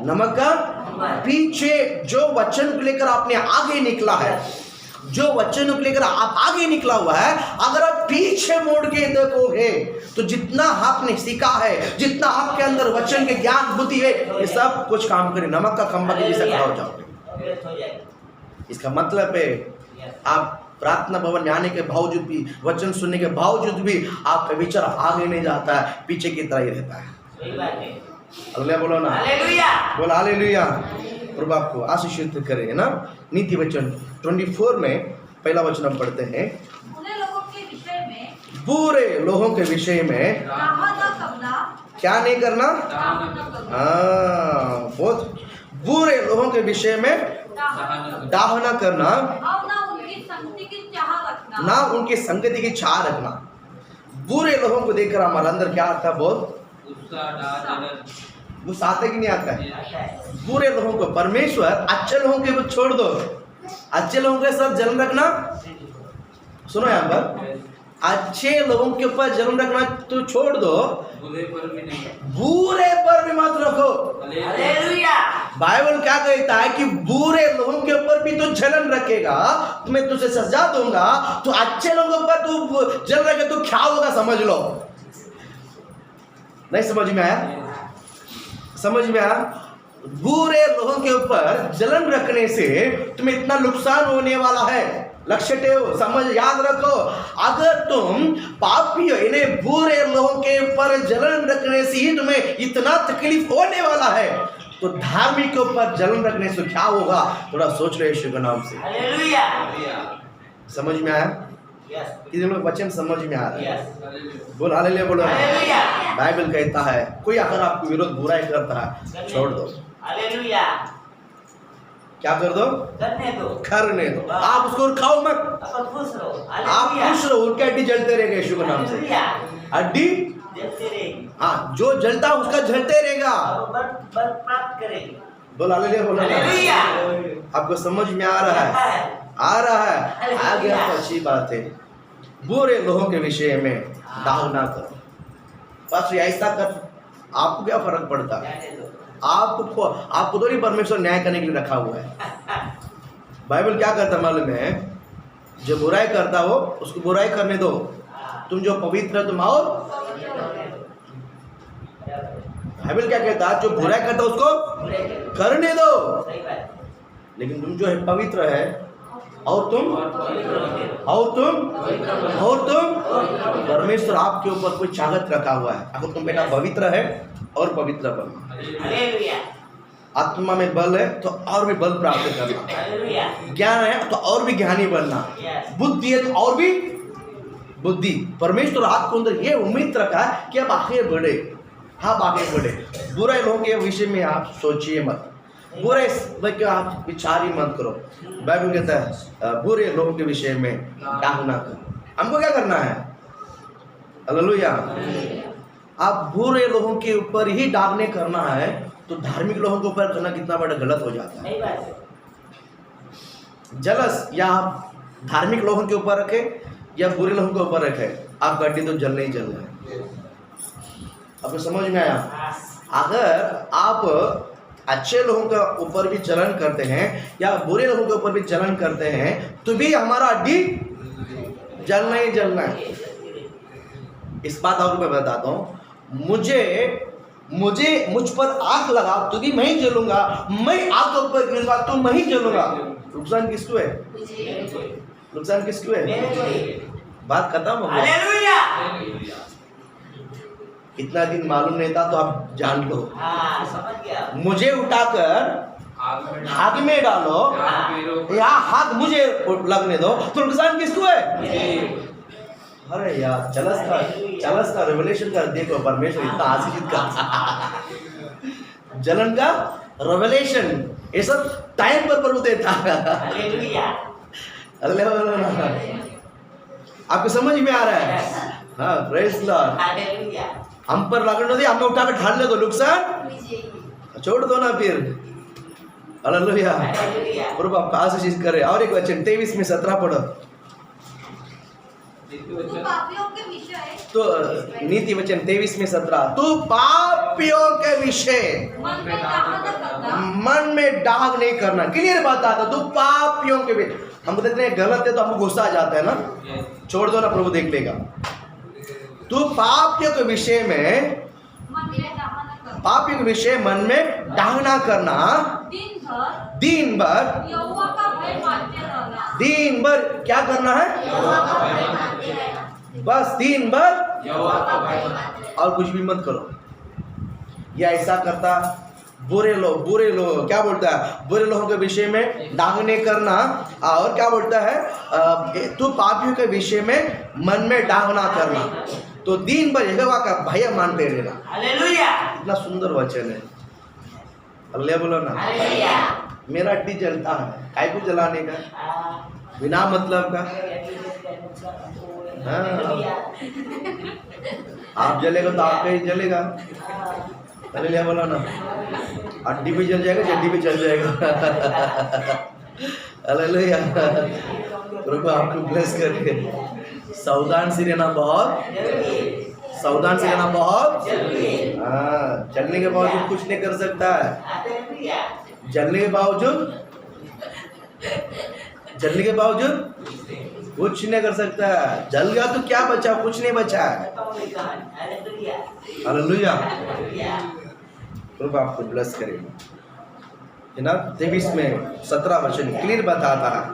A: नमक का पीछे जो वचन को लेकर आपने आगे निकला है, जो वचन को लेकर आप आगे निकला हुआ है, अगर आप पीछे मोड़ के देखोगे तो जितना आपने सीखा है, जितना आपके अंदर वचन के ज्ञान बुद्धि है, ये सब कुछ काम करे, नमक का खंभा के जैसे खड़ा हो जाओगे। इसका मतलब है आप प्रार्थना भवन जाने के बावजूद भी, वचन सुनने के बावजूद भी आपका विचार आगे नहीं जाता है, पीछे की तरह ही रहता है।
C: सही बात है।
A: हालेलुया बोलो ना।
C: हालेलुया।
A: बोला हालेलुया। प्रभु आपको आशीषित करे, है ना। नीति वचन 24 में पहला वचन हम पढ़ते हैं।
E: बुरे लोगों के विषय में,
A: बुरे लोगों के विषय में
E: दावा न करना,
A: क्या नहीं करना?
E: दावा न करना,
A: बहुत बुरे लोगों के विषय में दाह न करना,
E: और ना उनकी संगति की चाह रखना,
A: ना उनकी संगति की चाह रखना। बुरे लोगों को देखकर हमारे अंदर क्या आता है? बहुत गुस्सा आता है कि नहीं आता है?
C: आता है।
A: बुरे लोगों को, परमेश्वर अच्छे लोगों के को छोड़ दो, अच्छे लोगों के साथ जलन रखना। सुनो यहाँ पर, अच्छे लोगों के ऊपर जलन रखना तो छोड़ दो,
D: बुरे पर भी नहीं।
A: बुरे पर भी मत रखो।
C: हालेलुया।
A: बाइबल क्या कहता है कि बुरे लोगों के ऊपर भी तो जलन रखेगा, तो मैं तुझे सजा दूंगा। तो अच्छे लोगों पर तू जलन रखे तो क्या होगा समझ लो। नहीं समझ में आया? समझ में आया? बुरे लोगों के ऊपर जलन रखने से तुम्हें इतना नुकसान होने वाला है। लक्ष्य टेव, समझ, याद रखो। अगर तुम पापी हो, इन्हें बुरे लोगों के ऊपर जलन रखने से ही तुम्हें इतना तकलीफ होने वाला है, तो धार्मिक के ऊपर जलन रखने से क्या होगा? थोड़ा सोच लो यीशु के नाम से।
C: हालेलुया।
A: समझ में आया?
C: यस।
A: कितने लोग वचन समझ में आ रहा है?
C: यस।
A: बोल हालेलुया, बोलो।
C: हालेलुया।
A: बाइबल कहता है कोई अगर आपको विरोध बुराई करता है छोड़ दो।
C: हालेलुया।
A: क्या कर दो? करने दो। आप उसको खाओ मत,
C: अपन खुश रहो।
A: आप
C: हालेलुया।
A: खुश रहो। उनकी हड्डी जलते रहेगा यीशु के नाम से।
C: हालेलुया।
A: हड्डी,
C: जलते रहेगी
A: हाँ, जो जलता है उसका जलते रहेगा।
C: और बर प्राप्त करेगी।
A: बोल हालेलुया, बोलो।
C: हालेलुया।
A: आपको समझ में आ रहा है? आ रहा है? आ गया तो अच्छी बात है। बुरे लोगों के विषय में दाव ना करो। बस ऐसा कर, आपको क्या फर्क पड़ता है?
C: जाने दो।
A: आपको तो नहीं परमेश्वर न्याय करने के लिए रखा हुआ है। बाइबल क्या करता मालूम है? जो बुराई करता हो उसको बुराई करने दो। तुम जो पवित्र है तुम और। बाइबल क्या कहता है? जो बुराई करता है उसको करने दो।
C: सही बात।
A: लेकिन तुम जो है पवित्र है और तुम परमेश्वर आपके ऊपर कोई चाहत रखा हुआ है। अगर तुम बेटा पवित्र है और पवित्र बनो।
C: हालेलुया।
A: आत्मा में बल है तो और भी बल प्राप्त करना।
C: हालेलुया।
A: ज्ञान है तो और भी ज्ञानी बनना।
C: यस।
A: बुद्धि है तो और भी बुद्धि। परमेश्वर आपको अंदर ये उम्मीद रखा है कि आप आगे बढ़े। आप आगे बढ़े। बुरे लोगों के विषय में आप सोचिए मत। बुरे क्या आप विचार ही मत करो। बाइबल कहता है बुरे लोगों के विषय में डाह ना करो। हमको क्या करना है? हालेलुया। आप बुरे लोगों के ऊपर ही डागने करना है तो धार्मिक लोगों के ऊपर करना कितना बड़ा गलत हो जाता है।
C: सही बात है।
A: जलस या आप धार्मिक लोगों के ऊपर रखे या बुरे लोगों के ऊपर रखे, आप गड्डी तो जलना ही जलना है। आपको समझ में आया? अगर आप अच्छे लोगों के ऊपर भी जलन करते हैं या बुरे लोगों के ऊपर भी जलन करते हैं तो भी हमारा हड्डी जलना ही जलना है। इस बात और मैं बताता हूँ, मुझ पर आग लगा तो भी मैं ही जलूंगा, मैं आग के ऊपर गिरूंगा तो मैं ही जलूंगा। नुकसान किसको है? नुकसान किसको है?
C: मेरे को ही।
A: बात खत्म हो गई।
C: हालेलुया।
A: इतना दिन मालूम नहीं था तो आप जान लो।
C: हाँ, समझ गया।
A: मुझे उठाकर आग में डालो या हाथ मुझे लगने दो तो नुकसान किसको है? अरे यार चलस का रेवलेशन का देखो। परमेश्वर इतना आशीषित का जलन का रेवलेशन ये सब टाइम पर प्रभु देता है।
C: हालेलुया।
A: आपको समझ में आ रहा है? हाँ, प्रेज लॉर्ड।
C: हालेलुया।
A: हम पर लगने दे, हमें उठाकर ढालने दो, नुकसान छोड़ दो ना फिर। हालेलुया।
C: हालेलुया।
A: प्रभु आपका आशीष करे। और एक वचन 23 में 17 पढ़ो।
E: तू पापियों के विषय
A: तो नीति वचन 23 में 17, तू पापियों के विषय
E: मन में डाह न करना।
A: मन में डाग नहीं करना। क्लियर बात आता, तू पापियों के विषय। हम कहते हैं गलत है तो हमको गुस्सा आ जाता है ना, छोड़ दो ना, प्रभु देख लेगा। तू पापियों के विषय में
E: मन में डाह न करना।
A: पापियों के विषय मन में डाग ना करना। दिन भर
E: यहोवा का भय मानते रहना।
A: दिन भर क्या करना है?
E: यहोवा का भय मानते रहना।
A: बस दिन भर
E: यहोवा का भय मानते रहना।
A: और कुछ भी मत करो। या ऐसा करता बुरे लोग क्या बोलता है? बुरे लोगों के विषय में डागने करना। और क्या बोलता है? तू पापियों के विषय में मन में डागना करना। तो दिन भर यहोवा का भय मानते रहना।
C: हालेलुया।
A: इतना सुंदर वचन है। अल्लाह बोलो ना।
C: हालेलुया।
A: मेरा हड्डी जलता है, काय को जलाने का? बिना मतलब का।
C: हालेलुया।
A: आप जलेगा तो आपका ही जलेगा। हालेलुया बोलो ना। हड्डी भी जल जाएगा, जड्डी भी जल जाएगा। हालेलुया। प्रभु आपको ब्लेस करके सावधान से रहना बहुत,
C: जरूरी है।
A: सावधान से रहना बहुत।
C: जरूरी है।
A: हाँ, जलने के बावजूद कुछ नहीं कर सकता है।
C: हालेलुया।
A: जलने के बावजूद, जलने के बावजूद कुछ नहीं कर सकता है। जल गया तो क्या बचा? कुछ नहीं बचा है।
C: हालेलुया।
A: हालेलुया।
C: हालेलुया।
A: प्रभु आपको ब्लेस करे। है ना, 23 में 17 वचन क्लियर बताता है।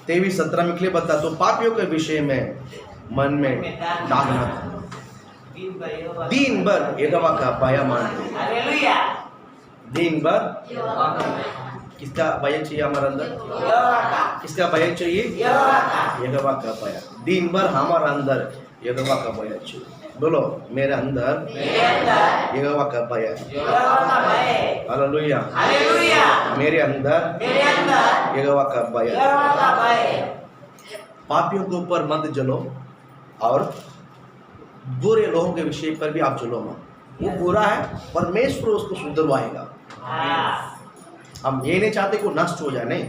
A: 23-17 में क्लियर बता, तो पापियों के विषय में मन में डालना, दिन भर यहोवा का भय मानते।
C: हालेलुया।
A: दिन भर किसका भय चाहिए हमारे अंदर?
C: यहोवा का।
A: किसका भय चाहिए?
C: यहोवा का।
A: यहोवा का भय। दिन भर हमारे अंदर यहोवा का भय चाहिए। बोलो, मेरे अंदर
C: मेरे अंदर
A: यहोवा का भय।
C: यहोवा का भय।
A: हालेलुया।
C: हालेलुया।
A: मेरे अंदर
C: मेरे अंदर
A: यहोवा का भय।
C: यहोवा का भय।
A: पापियों के ऊपर मत जलो और बुरे लोगों के विषय पर भी आप जलो मत। वो बुरा है, परमेश्वर उसको सुधरवाएगा।
C: हाँ।
A: हम ये नहीं चाहते कि वो नष्ट हो जाए, नहीं।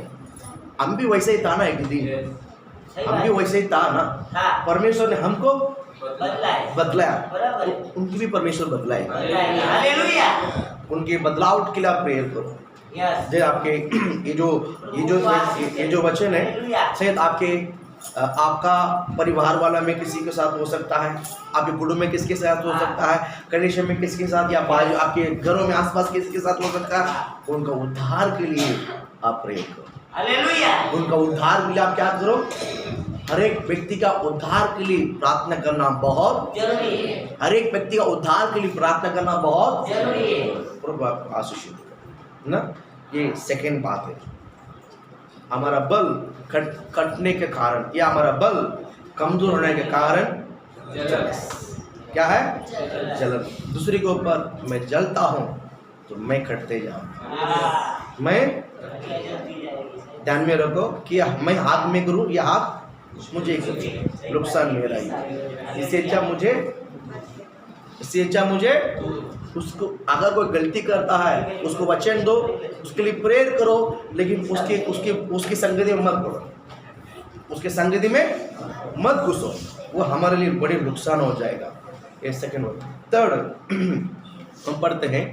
A: हम भी वैसे ही था ना, एक दिन
C: सही
A: हम भी
C: बात।
A: वैसे ही था ना।
C: हाँ।
A: परमेश्वर ने हमको
C: बदला है।
A: बदलाया,
C: बराबर है।
A: तो उनकी भी परमेश्वर बदलाए।
C: बदला है। हालेलुया।
A: उनके बदलाव के लिए आप प्रेयर करो।
C: यस।
A: जो आपके ये जो वचन है, शायद आपके आपका परिवार वाला में किसी के साथ हो सकता है, आपके कुटुंब में किसके साथ हो सकता है, कंडीशन में किसके साथ, या बाजू आपके घरों में आसपास किसके साथ हो सकता है। उनका उद्धार के लिए आप प्रेयर करो।
C: हालेलुया।
A: उनका उद्धार के लिए आप क्या करो? हर एक व्यक्ति का उद्धार के लिए प्रार्थना करना बहुत
C: जरूरी है।
A: हर एक व्यक्ति का उद्धार के लिए प्रार्थना करना बहुत
C: जरूरी है।
A: प्रभु आपको आशीष दे ना। ये सेकेंड बात है, हमारा बल कटने के कारण या हमारा बल कमजोर होने के कारण
D: जलन।
A: क्या है? जलन। दूसरे के ऊपर मैं जलता हूँ तो मैं कटते जाऊँ।
C: हाँ।
A: मैं
C: जल्दी जाएगी।
A: ध्यान में रखो कि मैं हाथ में करूँ या हाथ मुझे करूँ, नुकसान मेरा ही। इससे अच्छा मुझे उसको, अगर कोई गलती करता है उसको वचन दो, उसके लिए प्रेयर करो, लेकिन उसकी संगति में मत पड़ो, उसके संगति में मत घुसो, वो हमारे लिए बड़े नुकसान हो जाएगा। ये सेकंड वर्ड। थर्ड हम पढ़ते हैं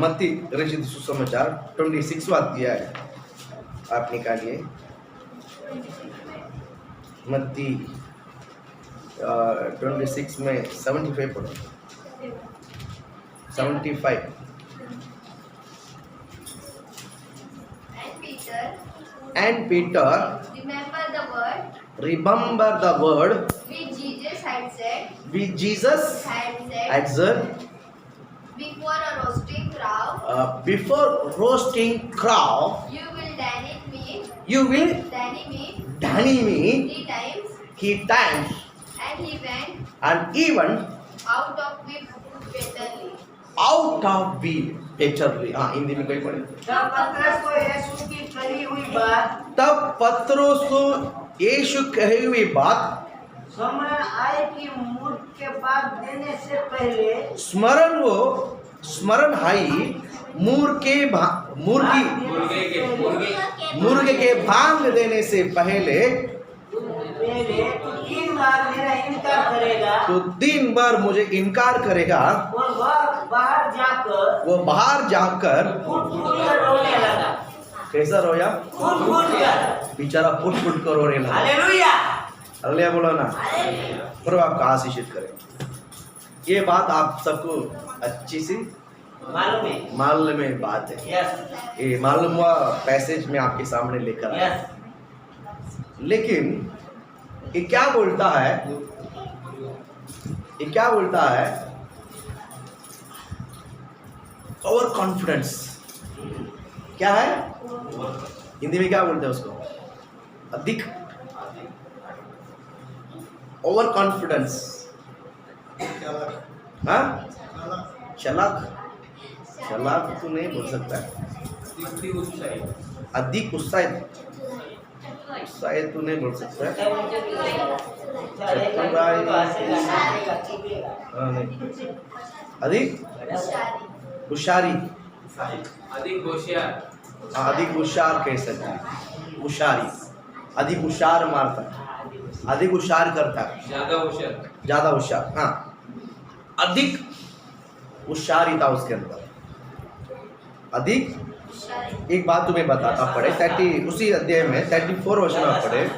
A: मत्ती रचित सुसमाचार 26वां अध्याय, आप निकालिए मत्ती 26 में 75 पढ़ो। 75।
E: And Peter
A: And Peter
E: remember the word
A: remembered the word
E: which Jesus had said,
A: which Jesus had said,
E: before a roasting crowd,
A: before roasting crowd,
E: you will deny me,
A: you will
E: deny me
A: deny me
E: 3 times.
A: 3 times.
E: And he went
A: And even
E: out of it bitterly.
A: out of we bitterly। हाँ, हिंदी में कहीं पढ़े।
C: तब पतरस को यीशु की कही हुई बात
A: तब पतरस को यीशु कही हुई बात
C: स्मरण आए कि मूर्ख के भाग देने से पहले
A: स्मरण आई मुर्गे के भांग देने से पहले
C: तो 3 बार मेरा इनकार करेगा।
A: तो 3 बार मुझे इनकार करेगा।
C: और वह बाहर जाकर फुट कर रोने लगा।
A: कैसा रोया?
C: फुट कर।
A: बेचारा फुट कर रोने लगा।
C: हालेलुया।
A: हालेलुया बोलो ना। प्रभु आपका आशीषित करे। ये बात आप सबको अच्छी सी मालूम में बात है।
C: यस।
A: ये मालूम हुआ पैसेज में आपके सामने लेकर आया।
C: यस।
A: लेकिन ये क्या बोलता है? ये क्या बोलता है? Over confidence. क्या है हिंदी में? क्या बोलते हैं उसको? अधिक ओवर कॉन्फिडेंस। हाँ, चलाक तो नहीं बोल सकता है। अधिक उत्साहित तो नहीं बोल सकता है। नहीं, अधिक होशियारी,
D: अधिक
A: होशियार कह सकते हैं। होशियारी, अधिक होशियार मारता है। अधिक होशियार करता है,
D: ज्यादा होशियार,
A: ज्यादा होशियार, हाँ, अधिक होशियारिता उसके अंदर, अधिक। एक बात तुम्हें बताता पड़े, 30 उसी अध्याय में 34 वचन में पढ़े।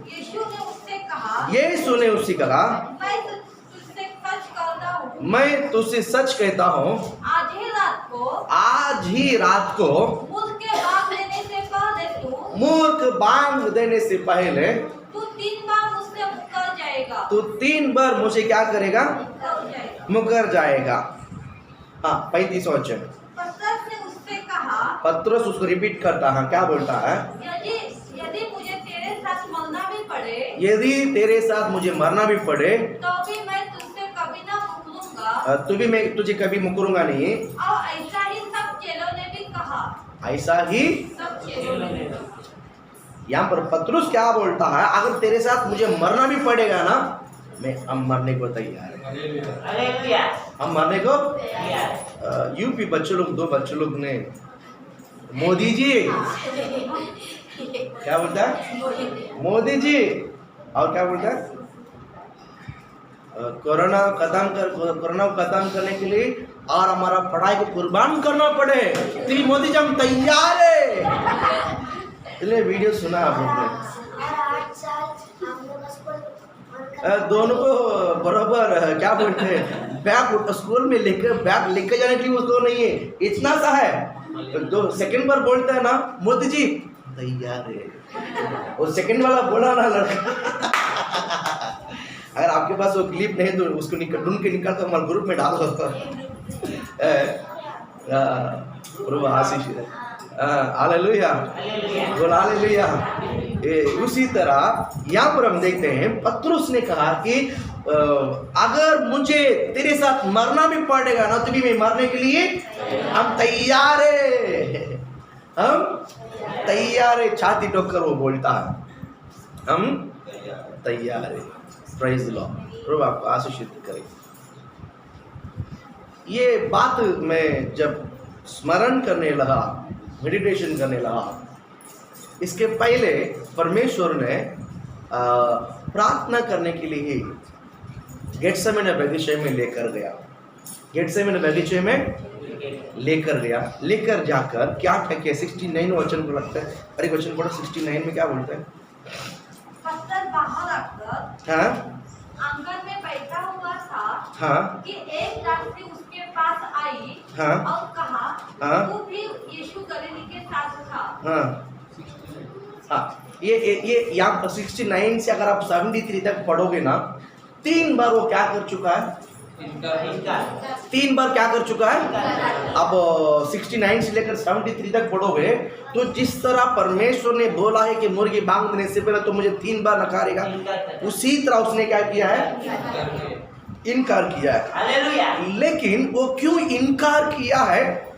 F: यीशु ने उससे कहा,
A: यीशु ने उससे कहा,
F: मैं तुझसे सच कहता हूँ,
A: मैं तुझसे सच कहता हूँ,
F: आज ही रात को
A: मूर्ख
F: बांग देने से पहले
A: तू
F: 3 बार मुझसे मुकर जाएगा।
A: तू 3 बार मुझे क्या करेगा?
F: मुकर जाएगा।
A: मुकर जाएगा। हाँ, 35 वचन।
F: पतरस ने उससे कहा,
A: पतरस उसको रिपीट करता है, क्या बोलता है?
F: यदि मुझे तेरे साथ मरना भी पड़े,
A: यदि तेरे साथ मुझे मरना भी पड़े,
F: तो भी मैं तुझसे कभी ना मुकरूंगा।
A: तो भी मैं तुझे कभी मुकरूंगा नहीं।
F: और ऐसा ही सब चेलों ने भी कहा।
A: ऐसा ही
F: सब चेलों ने भी कहा।
A: यहाँ पर पतरस क्या बोलता है? अगर तेरे साथ मुझे मरना भी पड़ेगा ना, मैं हम मरने को तैयार है।
C: हालेलुया।
A: हम मरने को
C: तैयार।
A: यूपी बच्चे लोग, 2 बच्चे लोग ने, मोदी जी क्या बोलता है? मोदी जी, और क्या बोलता है? कोरोना को खत्म करने के लिए और हमारा पढ़ाई को कुर्बान करना पड़े, तेरी मोदी जी हम तैयार है। इसलिए वीडियो सुना आप लोग ने। दोनों को बराबर क्या बोलते हैं, बैग स्कूल में बैग लेकर जाने के लिए उसको नहीं है, इतना सा है। 2 सेकंड पर बोलता है ना, मोदी जी तैयार है, वो सेकंड वाला बोला ना लड़का। अगर आपके पास वो क्लिप नहीं तो उसको ढूंढ के निकाल कर हमारे ग्रुप में डाल दो। आशीष, हालेलुया, बोल हालेलुया। उसी तरह यहाँ पर हम देखते हैं, पतरस ने कहा कि अगर मुझे तेरे साथ मरना भी पड़ेगा ना, तो भी मैं मरने के लिए हम तैयार है, हम तैयार है। छाती ठोक कर वो बोलता है, हम तैयार है। Praise the Lord. प्रभु आपको आशीषित करे। ये बात मैं जब स्मरण करने लगा, मेडिटेशन करने लगा, इसके पहले परमेश्वर ने प्रार्थना करने के लिए गेत्सेमने बगीचे में लेकर गया। गेत्सेमने बगीचे में लेकर जाकर क्या किया? 69 वचन को लगता है, अरे वचन पढ़ो 69 में क्या बोलते हैं?
F: पत्थर बाहर आकर
A: हाँ
F: आंगन में बैठा हुआ था,
A: हाँ
F: कि एक दासी उसके पास आई,
A: हाँ
F: और कहा,
A: हाँ
F: तू भी यीशु गलीली के साथ था।
A: हाँ हाँ, ये यहाँ पर 69 से अगर आप 73 तक पढ़ोगे ना, 3 बार वो क्या कर चुका है?
C: इनकार।
A: 3 बार क्या कर चुका है? अब 69 से लेकर 73 तक पढ़ोगे तो जिस तरह परमेश्वर ने बोला है कि मुर्गी बांग देने से पहले तो मुझे 3 बार नकारेगा, उसी तरह उसने क्या किया है? इनकार किया है।
C: हालेलुया।
A: लेकिन वो क्यों इनकार किया है,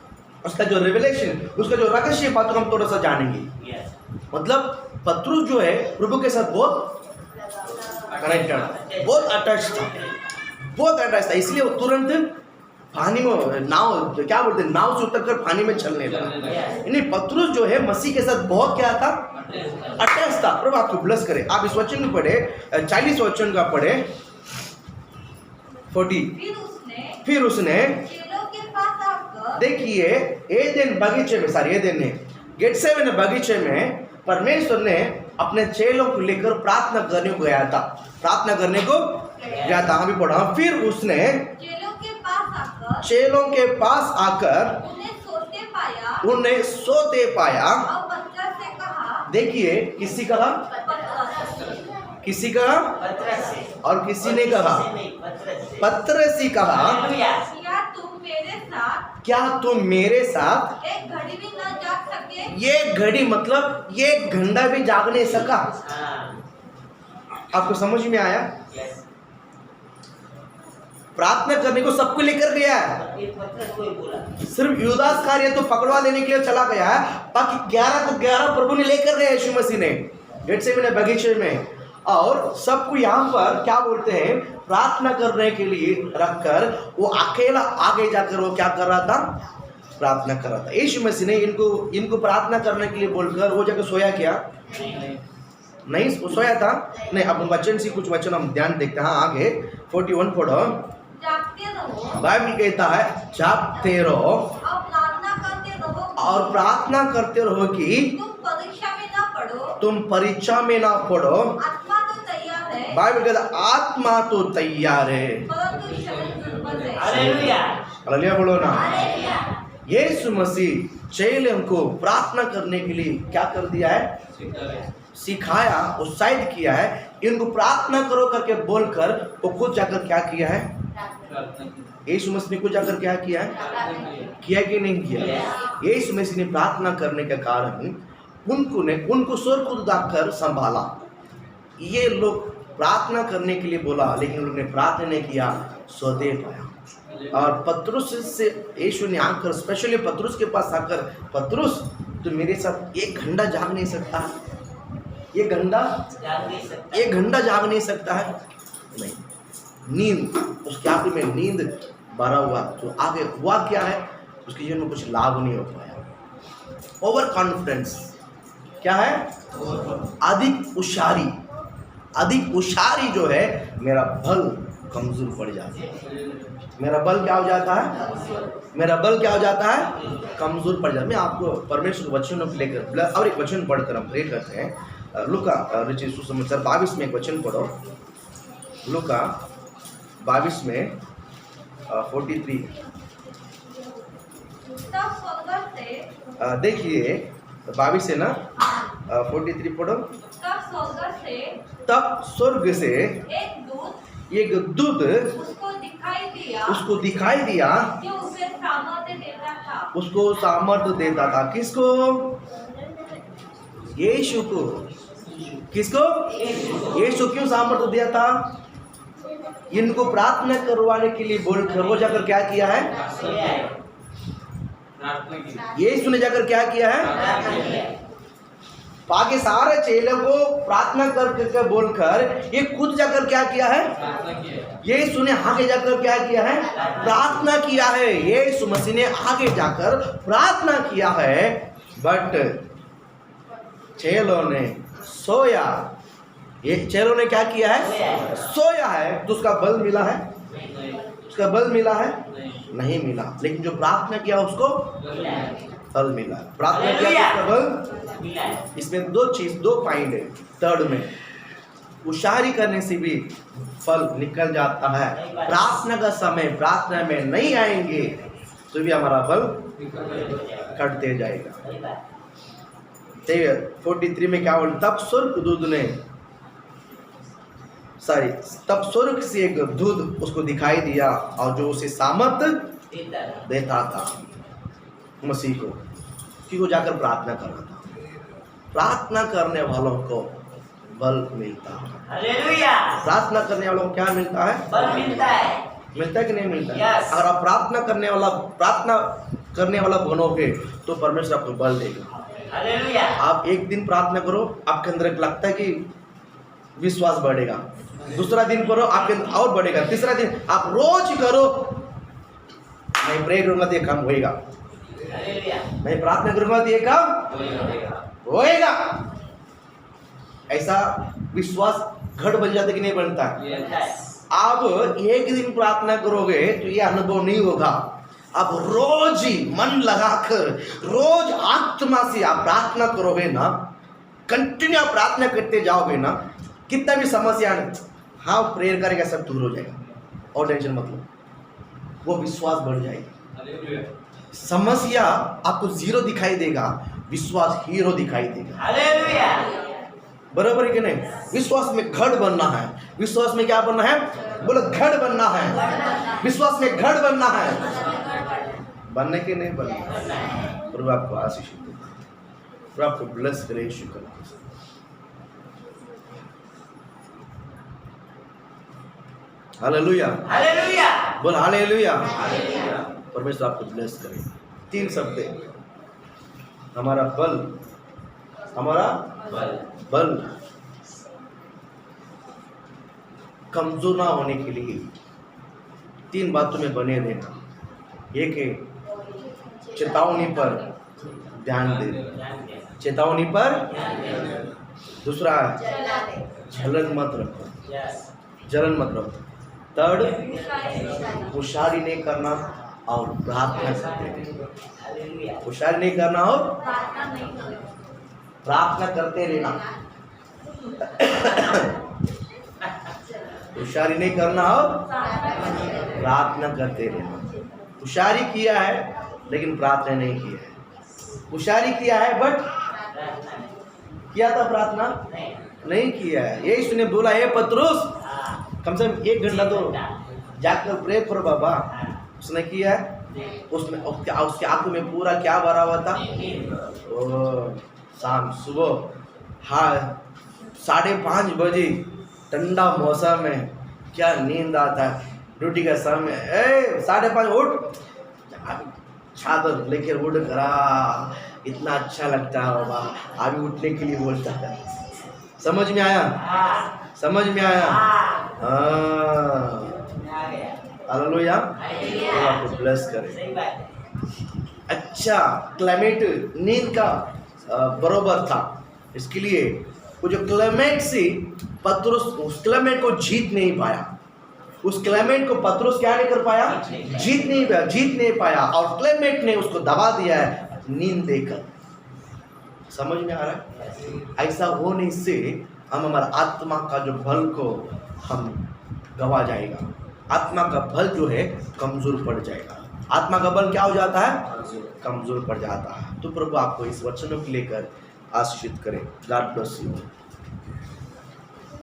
A: उसका जो रिवलेशन, उसका जो रहस्य बात हम थोड़ा सा जानेंगे।
C: यस।
A: मतलब पतरस जो है प्रभु के साथ बहुत कनेक्टेड, बहुत अटैच था, इसलिए वो तुरंत पानी में नाव, क्या बोलते हैं, नाव से उतरकर पानी में चलने लगा। यानी पतरस जो है मसीह के साथ बहुत क्या था? अटैच था। प्रभु आपको ब्लेस करे। आप इस वचन में पढ़े, 40 वचन का पढ़े, 40। फिर उसने
F: चेलों के पास आकर,
A: देखिए एदेन बगीचे में, सारी एदेन ने गेत्सेमने बगीचे में परमेश्वर ने अपने चेलों को लेकर प्रार्थना करने को गया था, अभी पढ़ा। फिर उसने
F: चेलों के पास आकर
A: उन्हें सोते पाया।
F: और पतरस से कहा,
A: देखिए किसी कहा, किसी कहा
C: पतरस से।
A: और किसी ने कहा, पतरस ही कहा,
C: हालेलुया।
F: क्या तुम मेरे साथ
A: एक
F: एक घड़ी भी न जाग सके?
A: ये घड़ी मतलब ये घंटा भी जाग नहीं सका।
C: हाँ।
A: आपको समझ में आया?
C: यस।
A: प्रार्थना करने को सबको लेकर गया है,
C: ये पतरस को ही बोला।
A: सिर्फ यूदास कार्य तो पकड़वा लेने के लिए चला गया है, बाकी 11 को 11 प्रभु ने लेकर गए यीशु मसीह ने गेत्सेमने बगीचे में। और सबको यहाँ पर क्या बोलते हैं, प्रार्थना करने के लिए रखकर वो अकेला आगे जाकर वो क्या कर रहा था? प्रार्थना कर रहा था। यीशु मसीह ने इनको प्रार्थना करने के लिए बोलकर वो जाकर सोया क्या? नहीं सोया था। नहीं, अब वचन से कुछ वचन हम ध्यान देखते हैं। हाँ, आगे 41 पढ़ो।
F: जागते रहो
A: बाइबल कहता है जागते रहो
F: और प्रार्थना करते रहो
A: और प्रार्थना करते रहो कि
F: तुम परीक्षा में ना पड़ो।
A: तुम परीक्षा में ना पड़ो।
F: आत्मा तो तैयार है
A: बाइबल कहता है आत्मा तो तैयार है,
F: परंतु शरीर दुर्बल है।
C: हालेलुया।
A: हालेलुया बोलो ना।
F: हालेलुया।
A: यीशु मसीह चेलों को प्रार्थना करने के लिए क्या कर दिया है? सिखाया, उत्साहित किया है। इनको प्रार्थना करो करके बोलकर वो खुद जाकर क्या किया है? यीशु मसीह ने खुद जाकर क्या किया है? किया कि नहीं किया? यीशु मसीह ने प्रार्थना करने के कारण उनको स्वर को दाकर संभाला। ये लोग प्रार्थना करने के लिए बोला, लेकिन उन्होंने प्रार्थना नहीं किया, स्वदे पाया। और पतरुस से यीशु ने आकर स्पेशली पतरुस के पास आकर, पतरुस तू मेरे साथ 1 घंटा जाग नहीं सकता? 1 घंटा
C: जाग नहीं सकता।
A: 1 घंटा जाग नहीं सकता है? नहीं, नींद उसके आंखों में नींद भरा हुआ। तो आगे हुआ क्या है? उसके जीवन में कुछ लाभ नहीं हो पाया। ओवर कॉन्फिडेंस क्या है? अधिक उशारी जो है, मेरा बल कमजोर पड़ जाता है। मेरा बल क्या हो जाता है? मेरा बल क्या हो जाता है? कमजोर पड़ जाता है। मैं आपको परमेश्वर के वचनों को लेकर और एक वचन पढ़कर हम प्रे करते हैं। लूका रचित सुसमाचार 22 में एक वचन पढ़ो। लूका 22 में 43
F: तब स्वर्ग से
A: देखिए 22 से ना 43 पढ़ो।
F: तब स्वर्ग से
A: तब एक दूत
F: उसको दिखाई दिया
A: जो
F: उसे सामर्थ्य देता था।
A: उसको सामर्थ्य देता था। किसको? यीशु को। किसको? यीशु क्यों सामर्थ्य दिया था? इनको प्रार्थना करवाने के लिए बोलकर वो जाकर क्या किया है? यीशु ने जाकर क्या किया है? बाकी सारे चेलों को प्रार्थना कर बोलकर ये खुद जाकर क्या किया है? यीशु ने आगे जाकर क्या किया है? प्रार्थना किया है। यीशु मसीह ने आगे जाकर प्रार्थना किया है, बट चेलों ने सोया। ये चेलों ने क्या किया है? सोया है। तो उसका बल मिला है? उसका बल मिला है? नहीं मिला। लेकिन जो प्रार्थना किया उसको फल मिला। प्रार्थना किया उसका बल। इसमें 2 पॉइंट है। थर्ड में उशारी करने से भी फल निकल जाता है। प्रार्थना का समय प्रार्थना में नहीं आएंगे तो भी हमारा फल कटते जाएगा। 43 में क्या बोल? तब स्वर्ग से एक दूत उसको दिखाई दिया और जो उसे सामर्थ्य देता था मसीह को, कि वो जाकर प्रार्थना कर रहा था। प्रार्थना करने वालों को बल मिलता है।
C: हालेलुया।
A: प्रार्थना करने वालों को क्या मिलता है?
C: बल मिलता है।
A: मिलता है कि नहीं मिलता?
C: Yes.
A: अगर आप प्रार्थना करने वाला बनोगे तो परमेश्वर आपको बल देगा।
C: हालेलुया।
A: आप एक दिन प्रार्थना करो, आपके अंदर लगता है कि विश्वास बढ़ेगा। दूसरा दिन करो, आपके अंदर और बढ़ेगा। तीसरा दिन आप रोज करो, मैं प्रे करूंगा तो ये काम होएगा, मैं प्रार्थना करूंगा तो ये काम होएगा। ऐसा विश्वास घट बन जाता कि नहीं बनता? आप एक दिन प्रार्थना करोगे तो ये अनुभव नहीं होगा। आप रोज ही मन लगाकर रोज आत्मा से आप प्रार्थना करोगे ना, कंटिन्यू आप प्रार्थना करते जाओगे ना, कितना भी समस्या हाँ प्रेयर करेगा सब दूर हो जाएगा और टेंशन मत लो, वो विश्वास बढ़ जाएगा। समस्या आपको 0 दिखाई देगा, विश्वास हीरो दिखाई देगा।
C: हालेलुया।
A: बराबर है कि नहीं? विश्वास में घड़ बनना है। विश्वास में क्या बनना है? बोलो घड़ बनना है। विश्वास में घड़ बनना है। बनने के नहीं बनना। प्रभु आपको आशीष दे, प्रभु आपको ब्लेस करे। शुक्र हालेलुया।
C: हालेलुया।
A: बोल हालेलुया। परमेश्वर आपको ब्लेस करे। 3 शब्द, हमारा बल, हमारा बल कमजोर ना होने के लिए 3 बातों में बने रहना। एक है चेतावनी पर ध्यान दे, चेतावनी पर दूसरा है
E: जलाने,
A: जलन मत रखो,
C: Yes.
A: जलन मत रखो। थर्ड,
F: विश्वास
A: होशियारी नहीं करना और प्रार्थना करते रहना।
C: Hallelujah.
A: होशियारी नहीं करना और
F: प्रार्थना नहीं करो।
A: प्रार्थना करते रहना। होशियारी नहीं करना और प्रार्थना करते रहना। होशियारी किया है लेकिन प्रार्थना नहीं किया है। होशियारी किया है बट किया था प्रार्थना नहीं किया है। यही उसने बोला, हे पतरुस कम से कम 1 घंटा तो जाकर प्रे करो बाबा। उसने किया है, उसमें उसके आंखों में पूरा क्या भरा हुआ था? ओ, शाम सुबह हाँ 5:30 बजे ठंडा मौसम में क्या नींद आता है। ड्यूटी का समय, 5:30 उठ, चादर लेकर उठ करा, इतना अच्छा लगता है बाबा। अभी उठने के लिए बोलता है। समझ में आया? समझ में आया? हाँ, हालेलुया, वो आपको ब्लेस करे।
C: सही बात है।
A: अच्छा, क्लाइमेट नींद का बरोबर था, इसके लिए वो जो क्लाइमेट से पतरुस उस क्लाइमेट को जीत नहीं पाया। उस क्लाइमेट को पतरुस क्या नहीं कर पाया? जीत नहीं पाया और क्लाइमेट ने उसको दबा दिया है नींद देकर। समझ में आ रहा है? ऐसा होने से हम हमारा आत्मा का जो बल को हम गवा जाएगा। आत्मा का बल जो है कमजोर पड़ जाएगा। आत्मा का बल क्या हो जाता है? कमजोर पड़ जाता है। तो प्रभु आपको इस वचनों को लेकर आशीषित करें। God bless you.